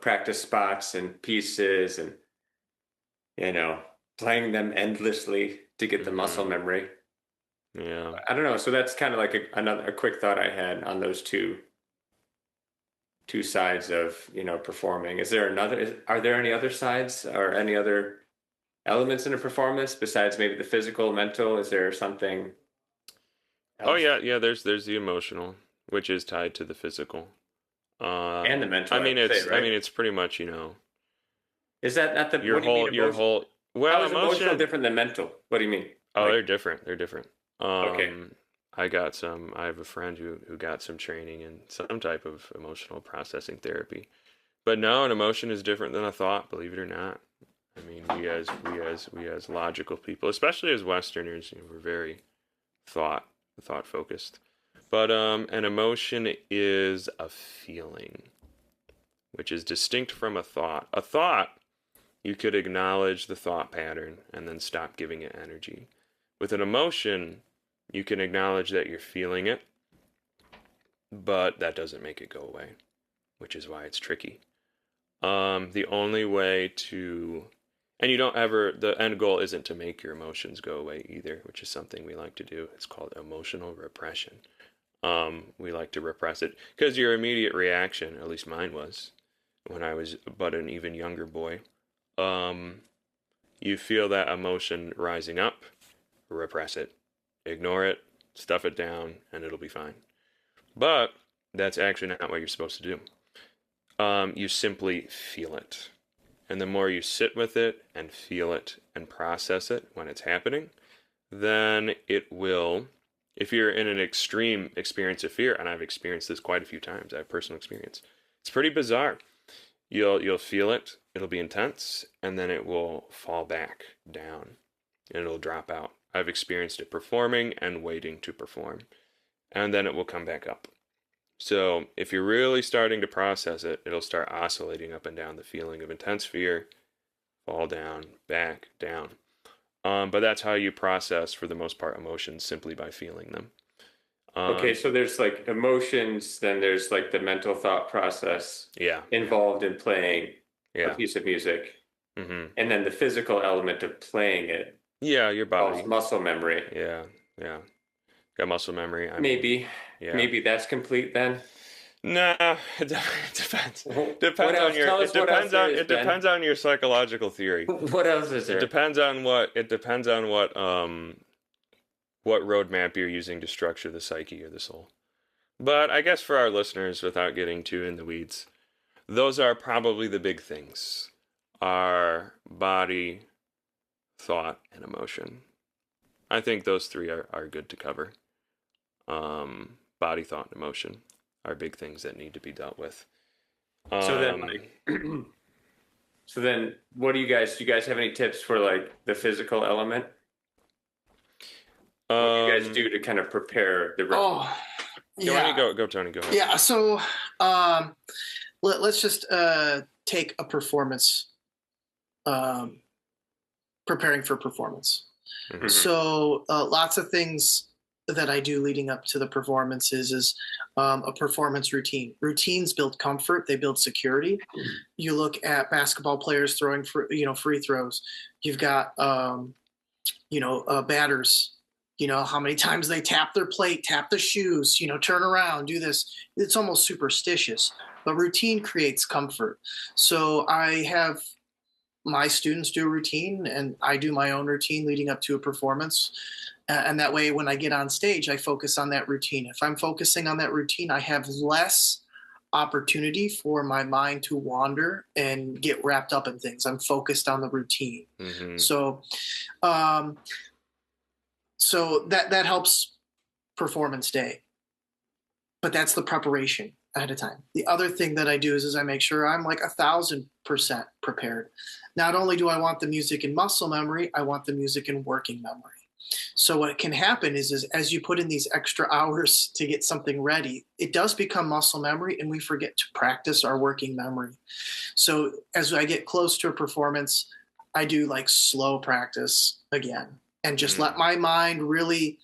practice spots and pieces and you know, playing them endlessly to get the muscle Mm-hmm. memory. Yeah. I don't know. So that's kind of like another quick thought I had on those two sides of performing. Are there any other sides or any other elements in a performance besides maybe the physical, mental? Is there something Oh else? yeah, yeah. There's the emotional, which is tied to the physical. And the mental, I would say, I right? mean it's pretty much Is that not the your what do you mean your emotion? whole How well is emotional emotion. different than mental? What do you mean? Oh, Like, they're different. They're different. okay. I have a friend who got some training in some type of emotional processing therapy. But no, an emotion is different than a thought, believe it or not. I mean, we as logical people, especially as Westerners, we're very thought focused. But an emotion is a feeling, which is distinct from a thought. A thought, you could acknowledge the thought pattern and then stop giving it energy. With an emotion, you can acknowledge that you're feeling it, but that doesn't make it go away, which is why it's tricky. The only way to, and you don't ever, the end goal isn't to make your emotions go away either, which is something we like to do. It's called emotional repression. We like to repress it because your immediate reaction, at least mine was, when I was but an even younger boy, um, you feel that emotion rising up, repress it, ignore it, stuff it down, and it'll be fine. But that's actually not what you're supposed to do. You simply feel it. And the more you sit with it and feel it and process it when it's happening, then it will, if you're in an extreme experience of fear, and I've experienced this quite a few times, I have personal experience. It's pretty bizarre. You'll feel it, it'll be intense, and then it will fall back down and it'll drop out. I've experienced it performing and waiting to perform, and then it will come back up. So if you're really starting to process it, it'll start oscillating up and down the feeling of intense fear, fall down, back, down. But that's how you process, for the most part, emotions simply by feeling them. Okay, Um, so there's like emotions, then there's like the mental thought process yeah, involved in playing a yeah. piece of music, Hmm. and then the physical element of playing it Yeah, your involves body. muscle memory. Yeah, yeah. Got muscle memory. I mean, Maybe, yeah. maybe that's complete then. Nah, it depends. What else? Tell us what else there is, It Ben. depends on your psychological theory. What else is there? It depends on what roadmap you're using to structure the psyche or the soul. But I guess for our listeners, without getting too in the weeds, those are probably the big things: our body, thought, and emotion. I think those three are good to cover. Body, thought, and emotion are big things that need to be dealt with. So then, Um, like, so then, what do you guys? Do you guys have any tips for like the physical element? What do you guys um, do to kind of prepare the? Oh, Tony, yeah, go, Tony, go ahead. yeah. So let's just take a performance um, preparing for performance. Mhm. So lots of things that I do leading up to the performances is a performance routine. Routines build comfort, they build security. You look at basketball players throwing free throws. You've got batters. How many times they tap their plate, tap the shoes, turn around, do this. It's almost superstitious, but routine creates comfort. So I have my students do a routine and I do my own routine leading up to a performance. And that way, when I get on stage, I focus on that routine. If I'm focusing on that routine, I have less opportunity for my mind to wander and get wrapped up in things. I'm focused on the routine. Mhm. So, um, so that helps performance day. But that's the preparation ahead of time. The other thing that I do is I make sure I'm like 1,000% prepared. Not only do I want the music in muscle memory, I want the music in working memory. So what can happen is as you put in these extra hours to get something ready, it does become muscle memory and we forget to practice our working memory. So as I get close to a performance, I do like slow practice again and just let my mind really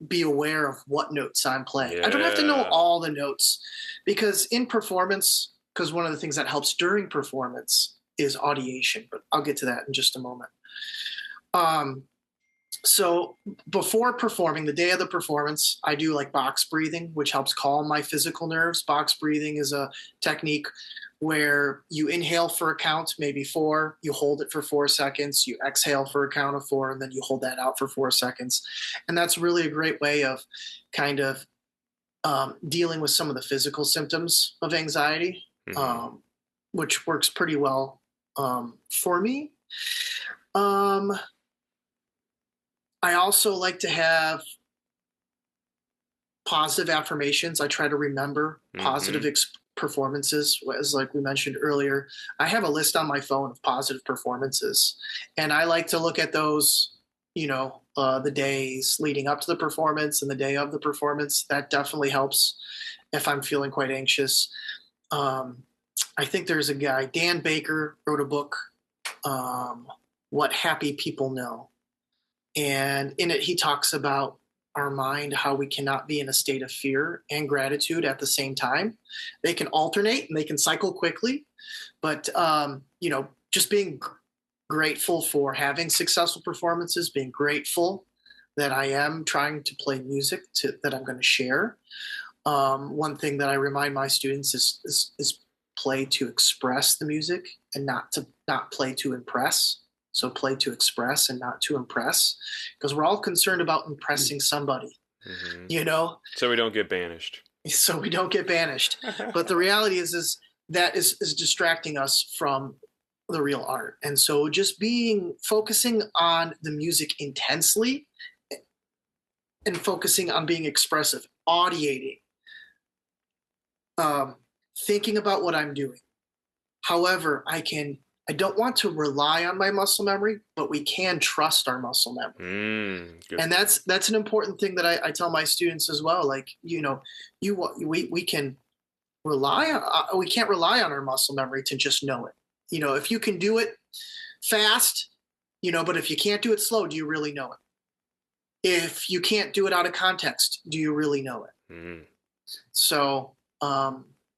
be aware of what notes I'm playing. I don't have to know Yeah. all the notes because in performance, because one of the things that helps during performance is audiation, but I'll get to that in just a moment. So before performing, the day of the performance, I do like box breathing, which helps calm my physical nerves. Box breathing is a technique where you inhale for a count, maybe 4, you hold it for 4 seconds, you exhale for a count of 4, and then you hold that out for 4 seconds. And that's really a great way of kind of dealing with some of the physical symptoms of anxiety, Mhm. which works pretty well for me. Um, I also like to have positive affirmations. I try to remember positive Mhm. performances, as like we mentioned earlier. I have a list on my phone of positive performances, and I like to look at those. The days leading up to the performance and the day of the performance. That definitely helps if I'm feeling quite anxious. Um, I think there's a guy, Dan Baker, wrote a book, um, "What Happy People Know." And in it, he talks about our mind, how we cannot be in a state of fear and gratitude at the same time. They can alternate and they can cycle quickly, but just being grateful for having successful performances, being grateful that I am trying to play music that I'm going to share. One thing that I remind my students is play to express the music and not play to impress. So play to express and not to impress, because we're all concerned about impressing somebody, Mhm. you know, So we don't get banished. so we don't get banished. But the reality is that is distracting us from the real art. And so just focusing on the music intensely and focusing on being expressive, audiating, um, thinking about what I'm doing. However, I don't want to rely on my muscle memory, but we can trust our muscle memory. Good And point. that's an important thing that I tell my students as well. Like, we can we can't rely on our muscle memory to just know it. If you can do it fast, but if you can't do it slow, do you really know it? If you can't do it out of context, do you really know it? Mhm. So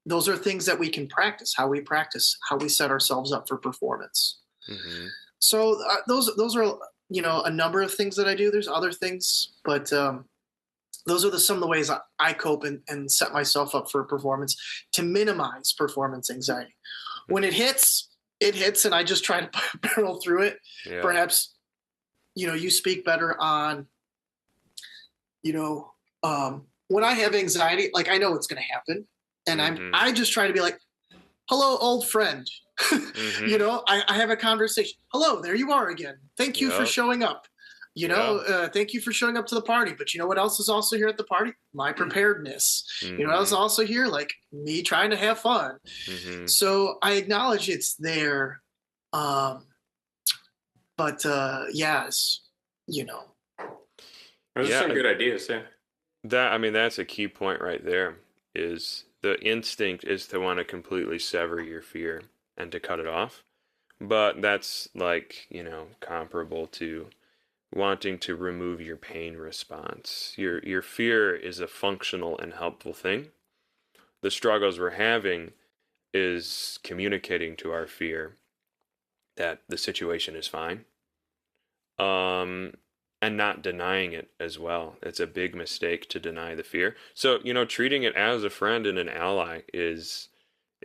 those are things that we can practice, how we set ourselves up for performance. Mhm. So those are a number of things that I do. There's other things, but those are some of the ways I cope and set myself up for a performance to minimize performance anxiety. When it hits, and I just try to barrel through it. Yeah. Perhaps you speak better on you know when I have anxiety, like I know what's going to happen, and Mhm. I just try to be like, hello, old friend. Mhm. I have a conversation. Hello, there you are again. Thank you for Yep. showing up. Yeah. Thank you for showing up to the party. But you know what else is also here at the party? My preparedness. You know what else is Mhm. also here? Like me trying to have fun. Mhm. So I acknowledge it's there. Um, but yeah, it's, you know, Those are Yeah, some good ideas. Yeah. that's a key point right there. Is the instinct is to want to completely sever your fear and to cut it off, but that's like, comparable to wanting to remove your pain response. Your fear is a functional and helpful thing. The struggles we're having is communicating to our fear that the situation is fine. Um, and not denying it as well. It's a big mistake to deny the fear. So, treating it as a friend and an ally is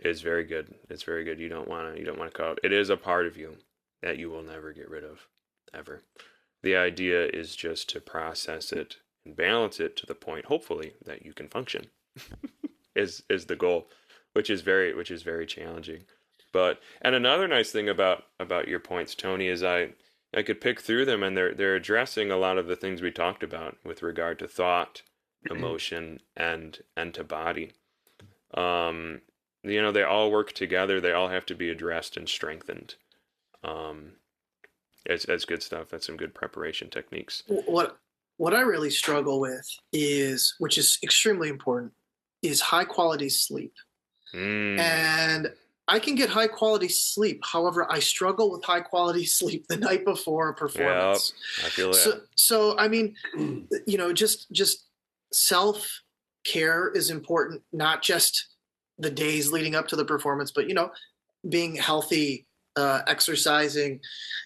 very good. It's very good. You don't want to call it. It is a part of you that you will never get rid of, ever. The idea is just to process it and balance it to the point, hopefully, that you can function. is the goal, which is very challenging. But and another nice thing about your points, Tony, is I could pick through them, and they're addressing a lot of the things we talked about with regard to thought, emotion, and to body. Um, they all work together. They all have to be addressed and strengthened. Um, as good stuff. That's some good preparation techniques. What I really struggle with is, which is extremely important, is high quality sleep. And I can get high quality sleep. However, I struggle with high quality sleep the night before a performance. Yep, I feel that. So I mean, just self care is important, not just the days leading up to the performance, but being healthy, exercising.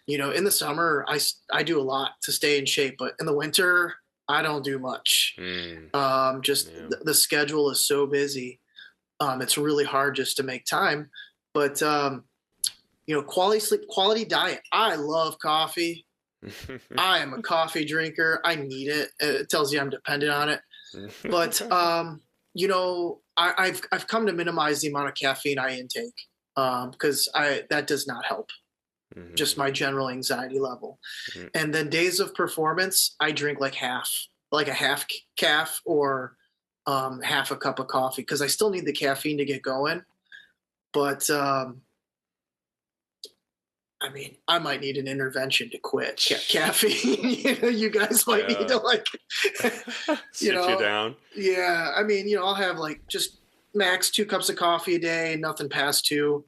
In the summer, I do a lot to stay in shape, but in the winter, I don't do much. Just Yeah. the schedule is so busy. It's really hard just to make time. But quality sleep, quality diet. I love coffee. I am a coffee drinker. I need it. It tells you I'm dependent on it. But I've come to minimize the amount of caffeine I intake because that does not help just my general anxiety level. And then days of performance, I drink like a half calf or half a cup of coffee because I still need the caffeine to get going. But I mean, I might need an intervention to quit caffeine. You guys might need to sit you down. Yeah, I mean, I'll have like just max 2 cups of coffee a day, nothing past 2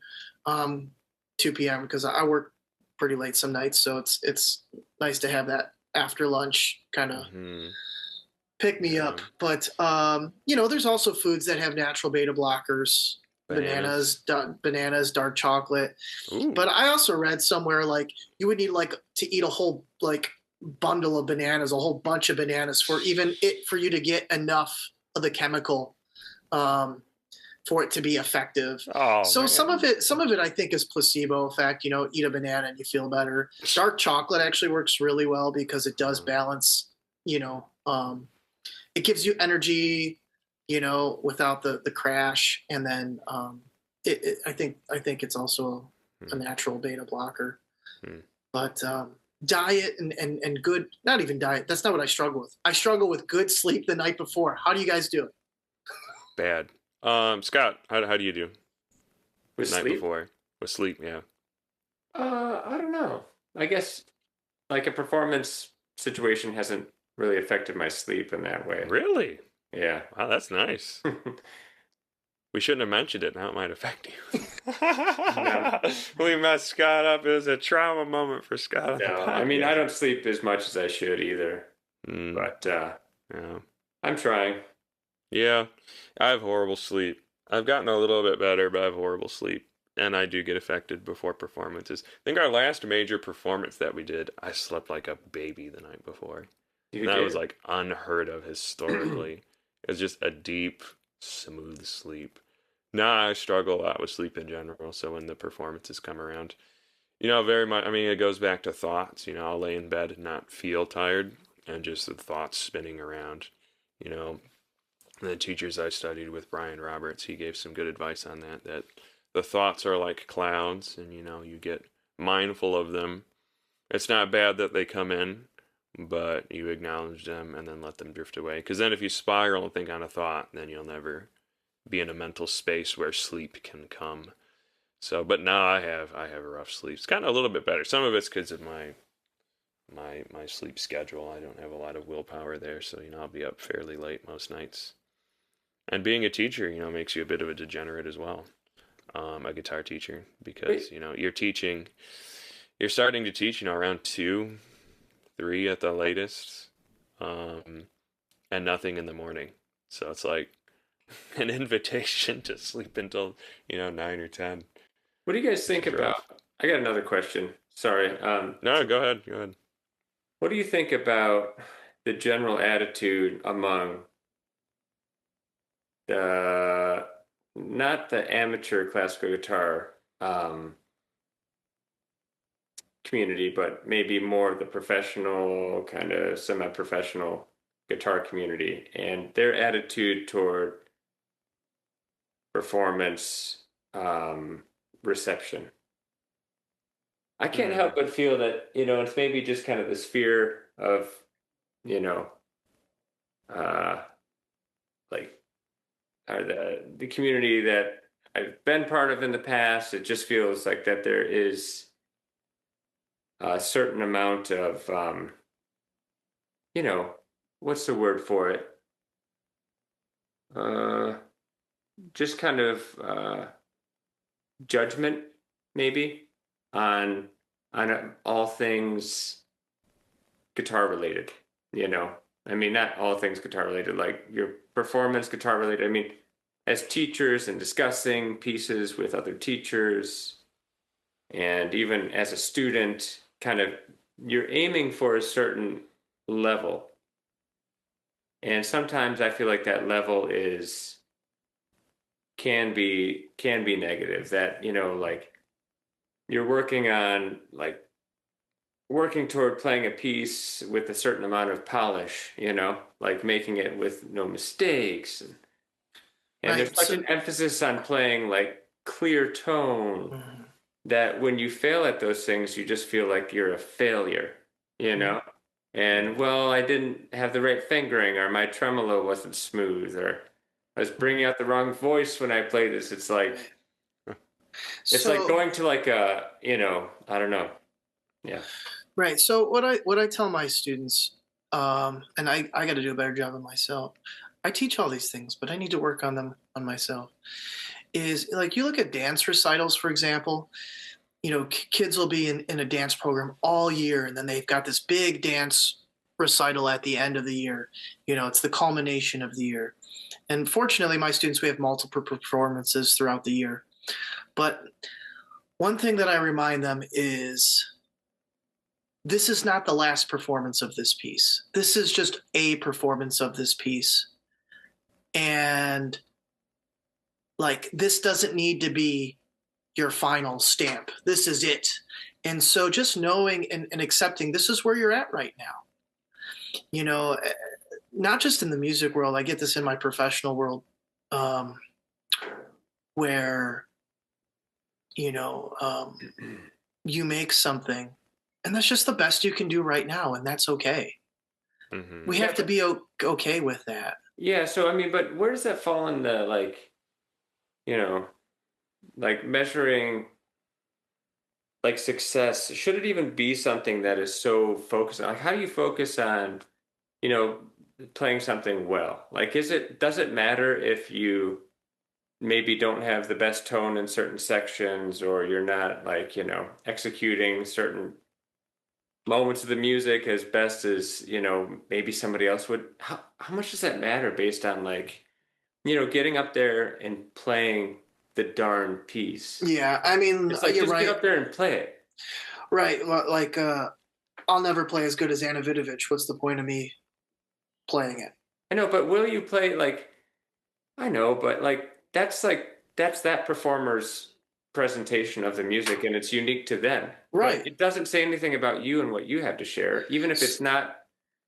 p.m. because I work pretty late some nights, so it's nice to have that after lunch kind of pick me up. But there's also foods that have natural beta blockers. Bananas, dark chocolate. Ooh. But I also read somewhere like you would need like to eat a whole like bundle of bananas, a whole bunch of bananas for you to get enough of the chemical for it to be effective. So man. some of it I think is placebo effect. Eat a banana and you feel better. Dark chocolate actually works really well because it does balance. It gives you energy, without the crash, and then I think it's also a natural beta blocker. But diet and good, not even diet. That's not what I struggle with. I struggle with good sleep the night before. How do you guys do it? Bad. Scott, how do you do with the night sleep? before with sleep? Yeah. I don't know. I guess like a performance situation hasn't really affected my sleep in that way. Really? Yeah. Wow, that's nice. We shouldn't have mentioned it. Now it might affect you. No. We messed Scott up. It was a trauma moment for Scott. No, I mean, I don't sleep as much as I should either. But yeah. I'm trying. Yeah, I have horrible sleep. I've gotten a little bit better, but I have horrible sleep. And I do get affected before performances. I think our last major performance that we did, I slept like a baby the night before. That was like unheard of historically. It was just a deep, smooth sleep. Now I struggle a lot with sleep in general, so when the performances come around, very much, I mean, it goes back to thoughts. I'll lay in bed and not feel tired, and just the thoughts spinning around. The teachers I studied with, Brian Roberts, he gave some good advice on that the thoughts are like clouds, and you get mindful of them. It's not bad that they come in, but you acknowledge them and then let them drift away. Because then if you spiral and think on a thought, then you'll never be in a mental space where sleep can come. So, but now I have a rough sleep. It's gotten a little bit better. Some of it's because of my sleep schedule. I don't have a lot of willpower there, so I'll be up fairly late most nights. And being a teacher, makes you a bit of a degenerate as well. a guitar teacher because you're starting to teach around 2, 3 at the latest, and nothing in the morning. So it's like an invitation to sleep until 9 or 10. What do you guys think about? I got another question. Sorry. No, go ahead. What do you think about the general attitude among the not the amateur classical guitar community, but maybe more the professional, kind of semi-professional guitar community and their attitude toward performance reception? I can't help but feel that, it's maybe just kind of this fear of, like, or the community that I've been part of in the past. It just feels like that there is a certain amount of, what's the word for it? Just kind of judgment, maybe, on all things guitar related. I mean, not all things guitar related, like your performance guitar related. I mean, as teachers and discussing pieces with other teachers, and even as a student, kind of you're aiming for a certain level. And sometimes I feel like that level can be negative. That, like you're working toward playing a piece with a certain amount of polish, like making it with no mistakes. And Right, there's such an emphasis on playing like clear tone that when you fail at those things, you just feel like you're a failure, And well, I didn't have the right fingering, or my tremolo wasn't smooth, or I was bringing out the wrong voice when I played this. It's like going to like a, I don't know. Yeah. Right. So what I tell my students, and I got to do a better job of myself. I teach all these things, but I need to work on them on myself. Is like you look at dance recitals, for example. Kids will be in a dance program all year, and then they've got this big dance recital at the end of the year. It's the culmination of the year. And fortunately, my students, we have multiple performances throughout the year. But one thing that I remind them is this is not the last performance of this piece. This is just a performance of this piece. And like, this doesn't need to be your final stamp. This is it. And so just knowing and accepting this is where you're at right now. Not just in the music world, I get this in my professional world, where, you make something and that's just the best you can do right now. And that's okay. Mm-hmm. We have to be okay with that. Yeah. So, I mean, but where does that fall in the, like measuring like success? Should it even be something that is so focused on, like, how do you focus on, playing something well? Like, does it matter if you maybe don't have the best tone in certain sections, or you're not like, executing certain moments of the music as best as, maybe somebody else would? How much does that matter based on like, getting up there and playing the darn piece? Yeah, I mean, it's like, just right. Get up there and play it. Right, like I'll never play as good as Anna Vidovich. What's the point of me playing it? I know, but will you play like? I know, but like that's that performer's presentation of the music, and it's unique to them. Right. But it doesn't say anything about you and what you have to share, even if it's not.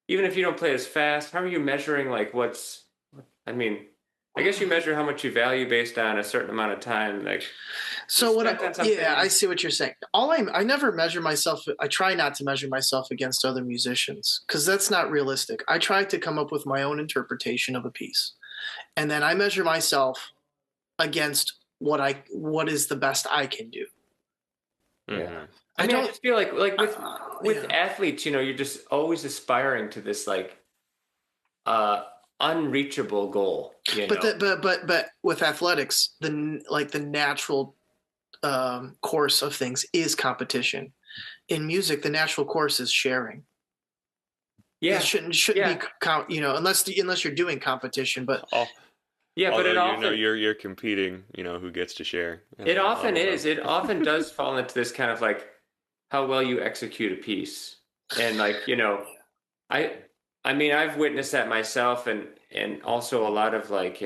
Even if you don't play as fast, how are you measuring like what's? I mean, I guess you measure how much you value based on a certain amount of time. Like, so what? I see what you're saying. I never measure myself. I try not to measure myself against other musicians because that's not realistic. I try to come up with my own interpretation of a piece, and then I measure myself against what is the best I can do. Yeah. I just feel like with athletes, you're just always aspiring to this like unreachable goal, you But know. but with athletics, the natural course of things is competition. In music, the natural course is sharing. It Yeah. shouldn't be Yeah. unless you're doing competition. But Oh, Yeah, but although it you know often you're competing, who gets to share at it that often level is. though. It often does fall into this kind of like how well you execute a piece. And like, I I mean, I've witnessed that myself and also a lot of like,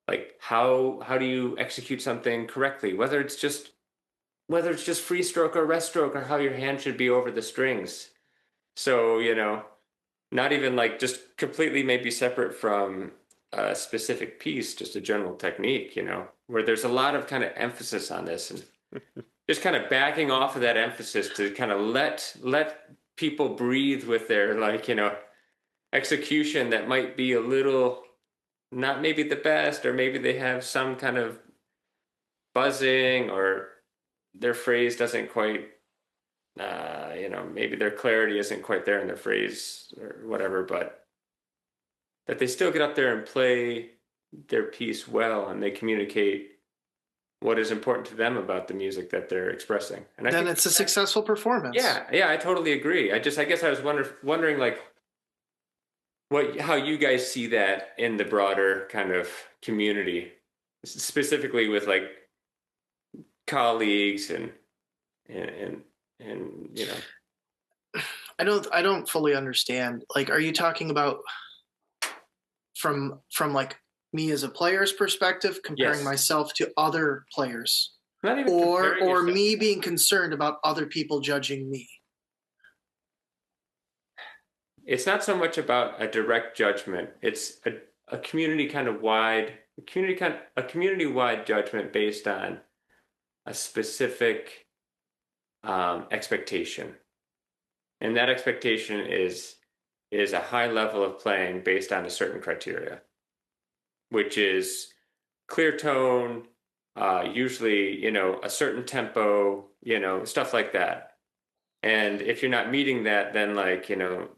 like how do you execute something correctly? Whether it's just free stroke or rest stroke or how your hand should be over the strings. So, not even like just completely maybe separate from a specific piece, just a general technique, where there's a lot of kind of emphasis on this and just kind of backing off of that emphasis to kind of let people breathe with their like, execution that might be a little not maybe the best, or maybe they have some kind of buzzing or their phrase doesn't quite maybe their clarity isn't quite there in their phrase or whatever, but that they still get up there and play their piece well and they communicate what is important to them about the music that they're expressing. And I then think it's a successful performance. yeah, I totally agree. I guess I was wondering like how you guys see that in the broader kind of community, specifically with like colleagues and and I don't fully understand. Like, are you talking about from like me as a player's perspective, comparing yes, myself to other players, not even or comparing yourself. me being concerned about other people judging me? It's not so much about a direct judgment. It's a community kind of wide a community wide judgment based on a specific expectation, and that expectation is a high level of playing based on a certain criteria, which is clear tone, usually a certain tempo, stuff like that. And if you're not meeting that, then like then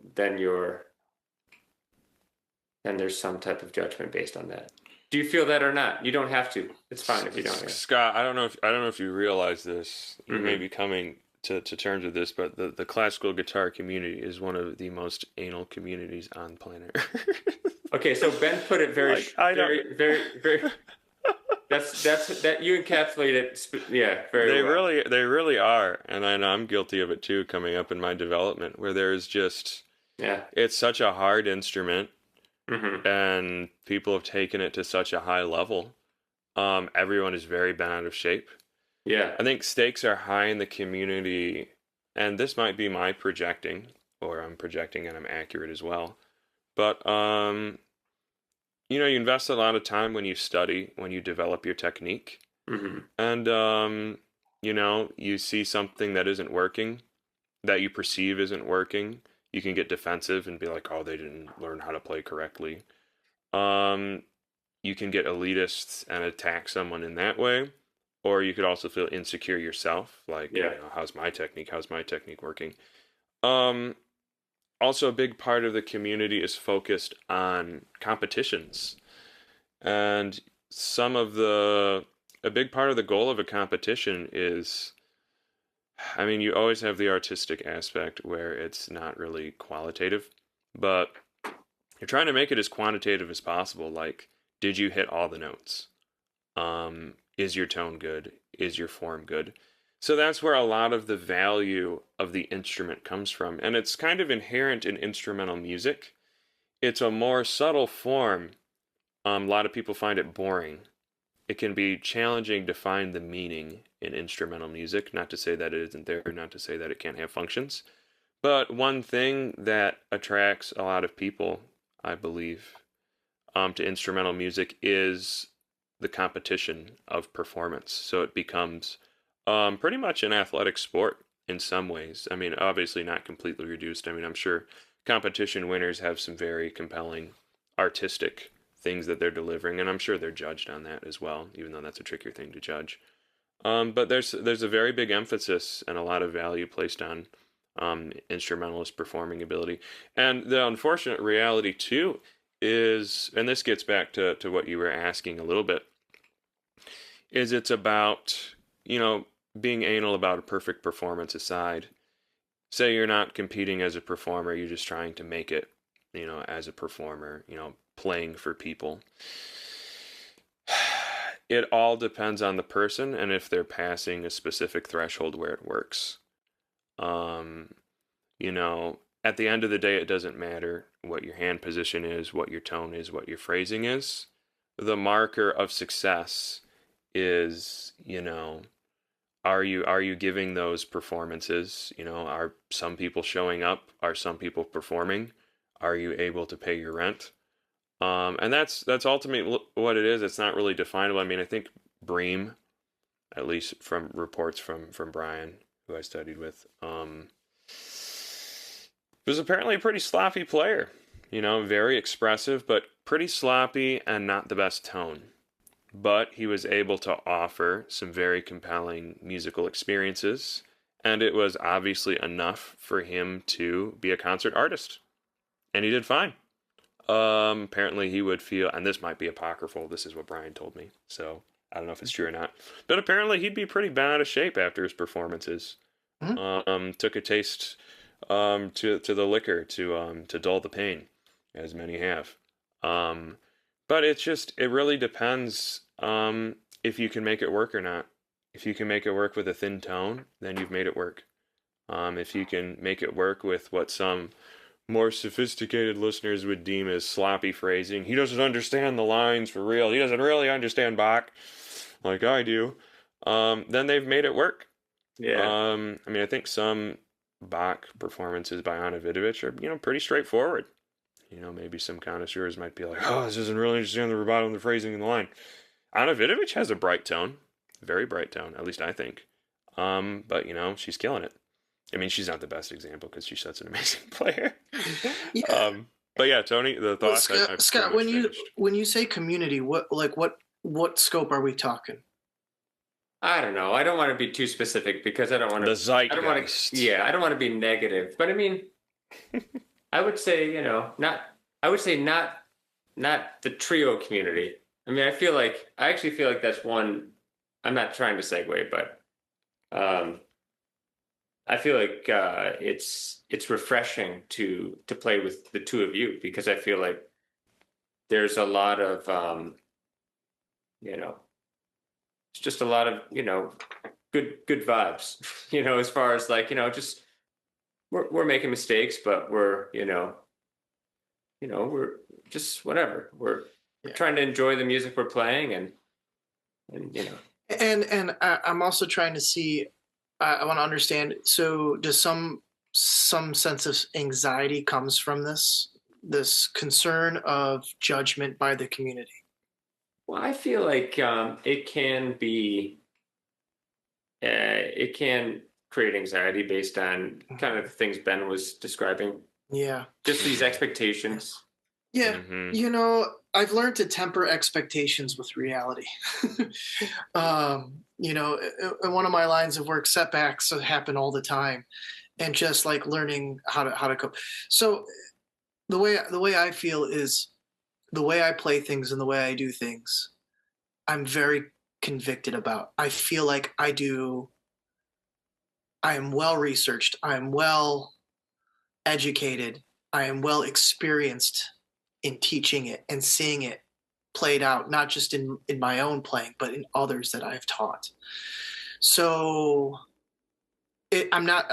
there's some type of judgment based on that. Do you feel that or not? You don't have to. It's fine if you don't. Yeah. Scott, I don't know if you realize this. You may Mm-hmm. be coming to terms with this, but the classical guitar community is one of the most anal communities on planet Earth. Okay, so Ben put it very, Like, I don't. very, very, very. That you encapsulate it. Yeah, very They well. really are, and I know I'm guilty of it too. Coming up in my development, where there's just Yeah. it's such a hard instrument, Mm-hmm. and people have taken it to such a high level. Everyone is very bent out of shape. Yeah. I think stakes are high in the community, and this might be my projecting, or I'm projecting and I'm accurate as well. But you invest a lot of time when you study, when you develop your technique, Mm-hmm. and you see something that isn't working, that you perceive isn't working. You can get defensive and be like, "Oh, they didn't learn how to play correctly." Um, you can get elitist and attack someone in that way, or you could also feel insecure yourself, like, Yeah. how's my technique? How's my technique working? Um, Also, a big part of the community is focused on competitions, and some of the a big part of the goal of a competition is, I mean, you always have the artistic aspect where it's not really qualitative, but you're trying to make it as quantitative as possible. Like, did you hit all the notes? Is your tone good? Is your form good? So that's where a lot of the value of the instrument comes from. And it's kind of inherent in instrumental music. It's a more subtle form. A lot of people find it boring. It can be challenging to find the meaning in instrumental music. Not to say that it isn't there, not to say that it can't have functions. But one thing that attracts a lot of people, I believe, to instrumental music is the competition of performance. So it becomes pretty much an athletic sport in some ways. I mean, obviously not completely reduced. I mean, I'm sure competition winners have some very compelling artistic things that they're delivering, and I'm sure they're judged on that as well, even though that's a trickier thing to judge. But there's a very big emphasis and a lot of value placed on instrumentalist performing ability. And the unfortunate reality too is, and this gets back to what you were asking a little bit, is it's about, being anal about a perfect performance aside. Say you're not competing as a performer, you're just trying to make it, as a performer, playing for people. It all depends on the person and if they're passing a specific threshold where it works. Um, at the end of the day, it doesn't matter what your hand position is, what your tone is, what your phrasing is. The marker of success is, are you giving those performances? Are some people showing up? Are some people performing? Are you able to pay your rent? And that's ultimately what it is. It's not really definable. I mean, I think Bream, at least from reports from Brian, who I studied with, was apparently a pretty sloppy player. Very expressive, but pretty sloppy and not the best tone. But he was able to offer some very compelling musical experiences, and it was obviously enough for him to be a concert artist. And he did fine. Apparently he would feel, and this might be apocryphal, this is what Brian told me, so I don't know if it's true or not, but apparently he'd be pretty bent out of shape after his performances. Took a taste to the liquor to dull the pain, as many have. But it really depends if you can make it work or not. If you can make it work with a thin tone, then you've made it work. If you can make it work with what some more sophisticated listeners would deem as sloppy phrasing, he doesn't understand the lines for real, he doesn't really understand Bach like I do, then they've made it work. Yeah. I think some Bach performances by Anna Vidovich are, pretty straightforward. Maybe some connoisseurs might be like, oh, this doesn't really understand the rubato and the phrasing in the line. Anna Vidovich has a bright tone, very bright tone, at least I think. But, she's killing it. I mean, she's not the best example because she's such an amazing player. Yeah. But yeah, Tony, the thoughts. Well, Scott, when you say community, what scope are we talking? I don't know. I don't want to be too specific because I don't want to. The zeitgeist. I don't want to be negative. But I mean, I would say, not. I would say not the trio community. I mean, I actually feel like that's one. I'm not trying to segue, but I feel like it's refreshing to play with the two of you because I feel like there's a lot of it's just a lot of good vibes. As far as like just we're making mistakes, but we're we're just whatever. We're trying to enjoy the music we're playing and. And I'm also trying to see. I want to understand. So, does some sense of anxiety comes from this concern of judgment by the community? Well, I feel like it can be. It can create anxiety based on kind of the things Ben was describing. Yeah. Just these expectations. Yeah. Mm-hmm. I've learned to temper expectations with reality. In one of my lines of work, setbacks happen all the time, and just like learning how to cope. So the way I feel is the way I play things and the way I do things, I'm very convicted about. I feel like I am well researched. I am well educated. I am well experienced in teaching it and seeing it played out, not just in my own playing, but in others that I've taught. So I'm not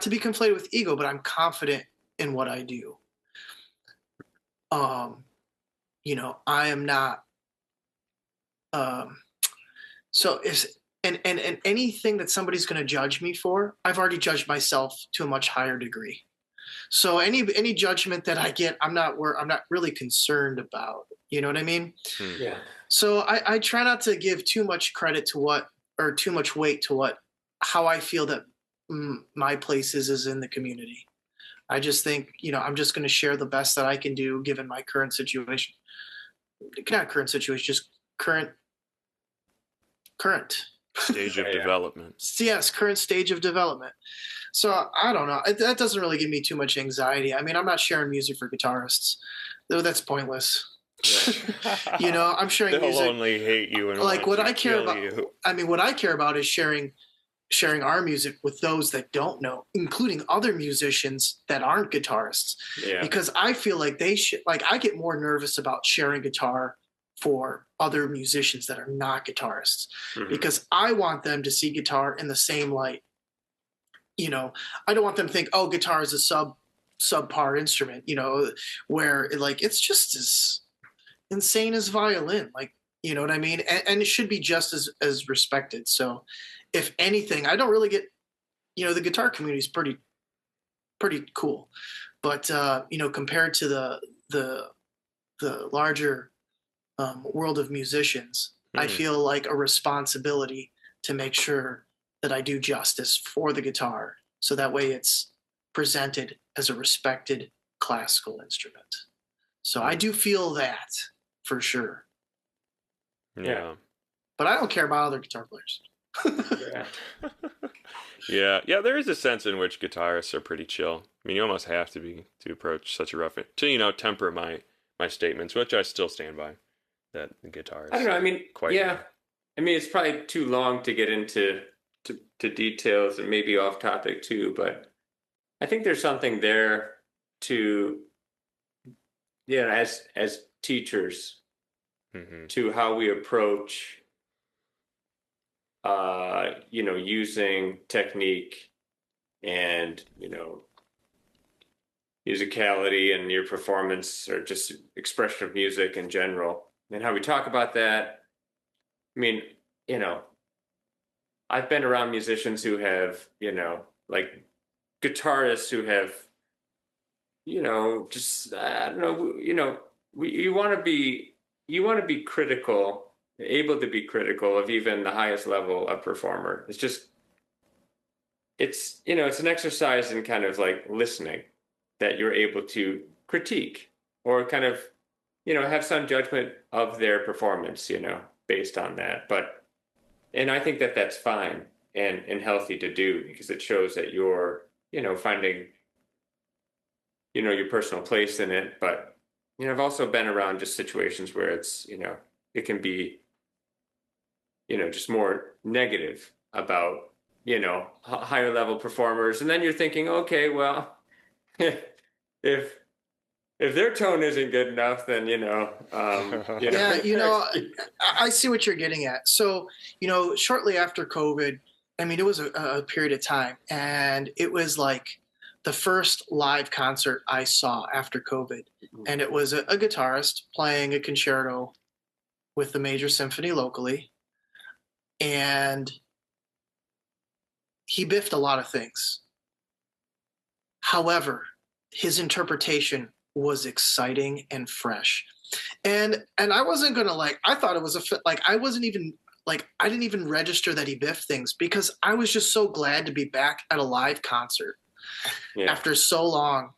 to be conflated with ego, but I'm confident in what I do. I am not. So and anything that somebody's going to judge me for, I've already judged myself to a much higher degree. So any judgment that I get, I'm not really concerned about. You know what I mean? Yeah. So I try not to give too much credit to too much weight to how I feel that my place is in the community. I just think, I'm just going to share the best that I can do given my current situation. Not current situation, just current stage of development. Yes, current stage of development. So I don't know. That doesn't really give me too much anxiety. I mean, I'm not sharing music for guitarists. though that's pointless. Right. You know, I'm sharing They'll music. only hate you and Like want what to I care kill about, you. I mean, what I care about is sharing our music with those that don't know, including other musicians that aren't guitarists, Yeah. because I feel like they should, like, I get more nervous about sharing guitar for other musicians that are not guitarists, Mhm. because I want them to see guitar in the same light. You know, I don't want them to think, oh, guitar is a subpar instrument, you know, where like it's just as insane as violin, like, you know what I mean? And it should be just as respected. So if anything, I don't really get, you know, the guitar community is pretty cool, but you know, compared to the the larger world of musicians, I feel like a responsibility to make sure that I do justice for the guitar, so that way it's presented as a respected classical instrument. So I do feel that for sure, Yeah. but I don't care about other guitar players. Yeah. Yeah, there is a sense in which guitarists are pretty chill. I mean, you almost have to be to approach such a rough to, you know, temper my statements, which I still stand by. That the guitarists I don't know. I are mean, quite yeah. I mean, it's probably too long to get into to details and maybe off topic too, but I think there's something there to, yeah, as teachers, Mhm. to how we approach you know, using technique and, you know, musicality and your performance or just expression of music in general and how we talk about that. I mean, you know, I've been around musicians who have, you know, like guitarists who have, you know, just I don't know, you know, you want to be critical, able to be critical of even the highest level of performer. It's just it's, you know, it's an exercise in kind of like listening that you're able to critique or kind of, you know, have some judgment of their performance, you know, based on that. But and I think that that's fine and healthy to do because it shows that you're, you know, finding, you know, your personal place in it. But you know, I've also been around just situations where it's, you know, it can be, you know, just more negative about, you know, higher level performers, and then you're thinking, okay, well, if their tone isn't good enough, then you know, you know, Yeah, you know, I see what you're getting at. So, you know, shortly after COVID, I mean, it was a period of time, and it was like the first live concert I saw after COVID, and it was a guitarist playing a concerto with the major symphony locally, and he biffed a lot of things. However, his interpretation was exciting and fresh. And I wasn't gonna like. I thought it was like I wasn't even like I didn't even register that he biffed things because I was just so glad to be back at a live concert yeah, after so long.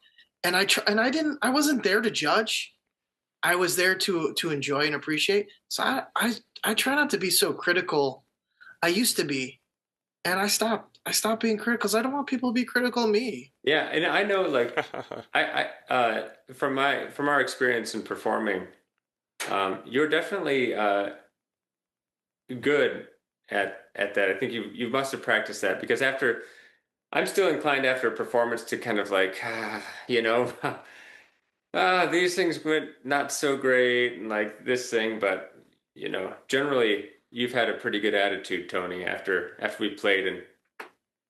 And I wasn't there to judge. I was there to enjoy and appreciate. So I try not to be so critical. I used to be, and I stopped being critical because I don't want people to be critical of me. yeah, and I know, like, from our experience in performing, you're definitely good at that. I think you must have practiced that because after I'm still inclined after a performance to kind of like, you know, these things went not so great and like this thing, but you know, generally you've had a pretty good attitude, Tony, after we played, and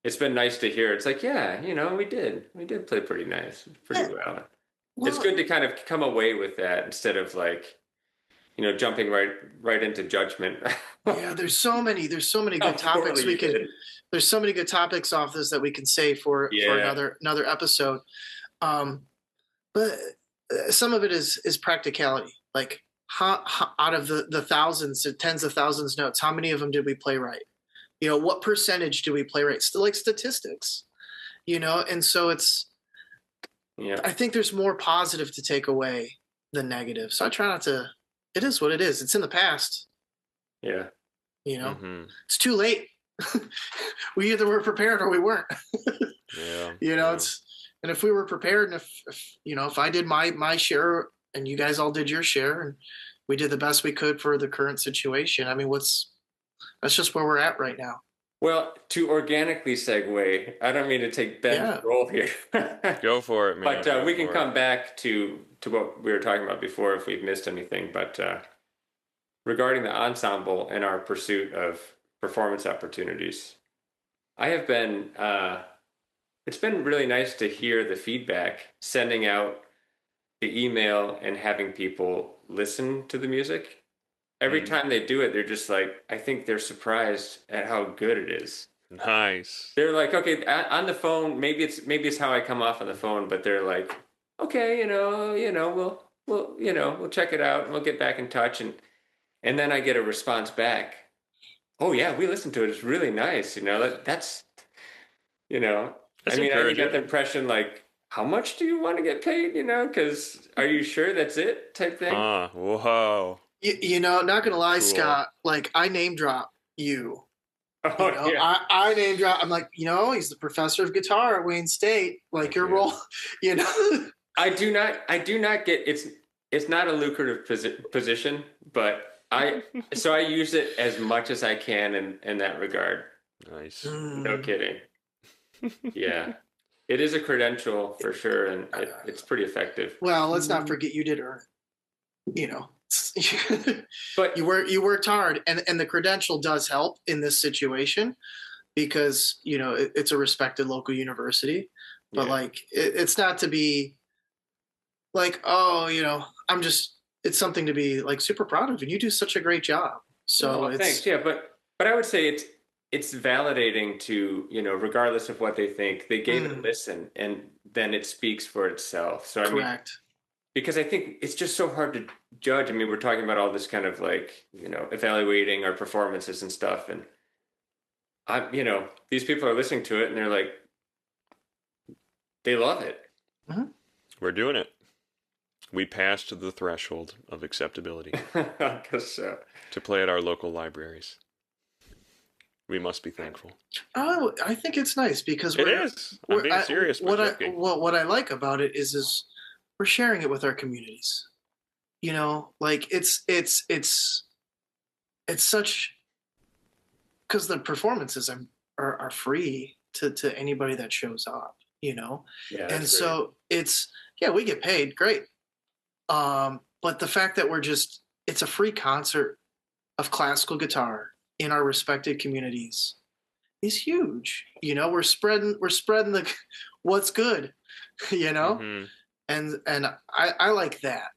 it's been nice to hear. It's like, yeah, you know, we did play pretty nice, pretty well. It's Well, good to kind of come away with that instead of like, you know, jumping right into judgment. yeah, there's so many How good topics poorly we you could. did. There's so many good topics off this that we can say for Yeah. another episode. Um, but some of it is practicality. Like out of the thousands to tens of thousands notes, how many of them did we play right? You know, what percentage do we play right? Still like statistics, you know. And so it's Yeah. I think there's more positive to take away than negative. So I try not to. It is what it is. It's in the past. Yeah. You know, Mhm. it's too late. We either were prepared or we weren't. Yeah. You know, yeah. it's and if we were prepared, and if you know, if I did my share and you guys all did your share, and we did the best we could for the current situation. I mean, that's just where we're at right now. Well, to organically segue, I don't mean to take Ben's role here. Go for it, man. But we can come back to what we were talking about before if we've missed anything. But regarding the ensemble and our pursuit of performance opportunities, I have been, it's been really nice to hear the feedback, sending out the email and having people listen to the music. Every time they do it, they're just like, I think they're surprised at how good it is. Nice. They're like, okay, on the phone, maybe it's how I come off on the phone, but they're like, okay, we'll check it out and we'll get back in touch. And then I get a response back. Oh yeah, we listened to it. It's really nice. That's I mean, I get the impression like, how much do you want to get paid? Because are you sure that's it type thing? Whoa. Not gonna lie, Cool. Scott. Like, I name drop you. Oh, yeah. I name drop. I'm like, he's the professor of guitar at Wayne State. Like, your role, I do not get it's not a lucrative position, but I use it as much as I can in that regard. Nice. No kidding. Yeah. It is a credential for sure, and it's pretty effective. Well, let's not forget you did earn it. But you worked hard, and the credential does help in this situation because it's a respected local university. But like, it's not to be like, it's something to be like super proud of, and you do such a great job. So thanks. Yeah, but I would say it's validating to, regardless of what they think, they gave it a listen, and then it speaks for itself. So correct. Because I think it's just so hard to judge. I mean, we're talking about all this kind of like, evaluating our performances and stuff. And these people are listening to it and they're like, they love it. Mm-hmm. We're doing it. We passed the threshold of acceptability. I guess so. To play at our local libraries. We must be thankful. Oh, I think it's nice because it is. I'm being serious. What I like about it is we're sharing it with our communities. Like it's such, because the performances are free to anybody that shows up. Yeah, and so we get paid, great. But the fact that it's a free concert of classical guitar in our respected communities is huge. We're spreading the what's good, Mm-hmm. and I like that.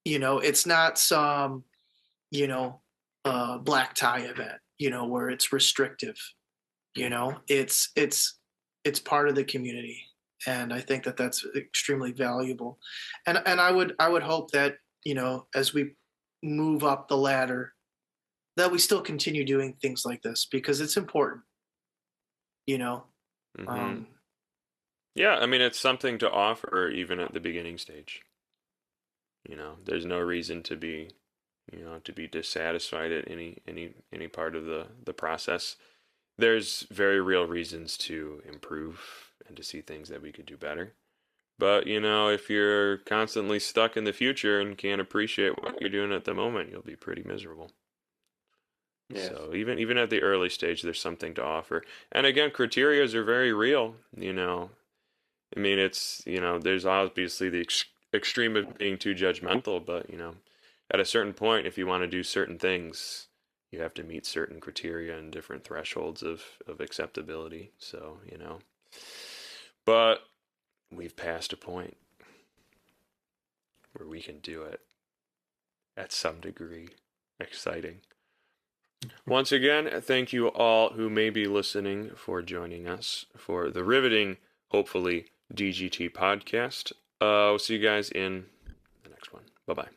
It's not some black tie event, where it's restrictive. It's part of the community, and I think that that's extremely valuable. And I would hope that as we move up the ladder, that we still continue doing things like this because it's important. Mm-hmm. Yeah, I mean, it's something to offer even at the beginning stage. There's no reason to be dissatisfied at any part of the process. There's very real reasons to improve and to see things that we could do better. But, if you're constantly stuck in the future and can't appreciate what you're doing at the moment, you'll be pretty miserable. Yes. So even at the early stage, there's something to offer. And again, criterias are very real, I mean, it's, there's obviously the extreme of being too judgmental, but, at a certain point, if you want to do certain things, you have to meet certain criteria and different thresholds of acceptability. So, but we've passed a point where we can do it at some degree. Exciting. Once again, thank you all who may be listening for joining us for the riveting, hopefully, DGT podcast. We'll see you guys in the next one. Bye-bye.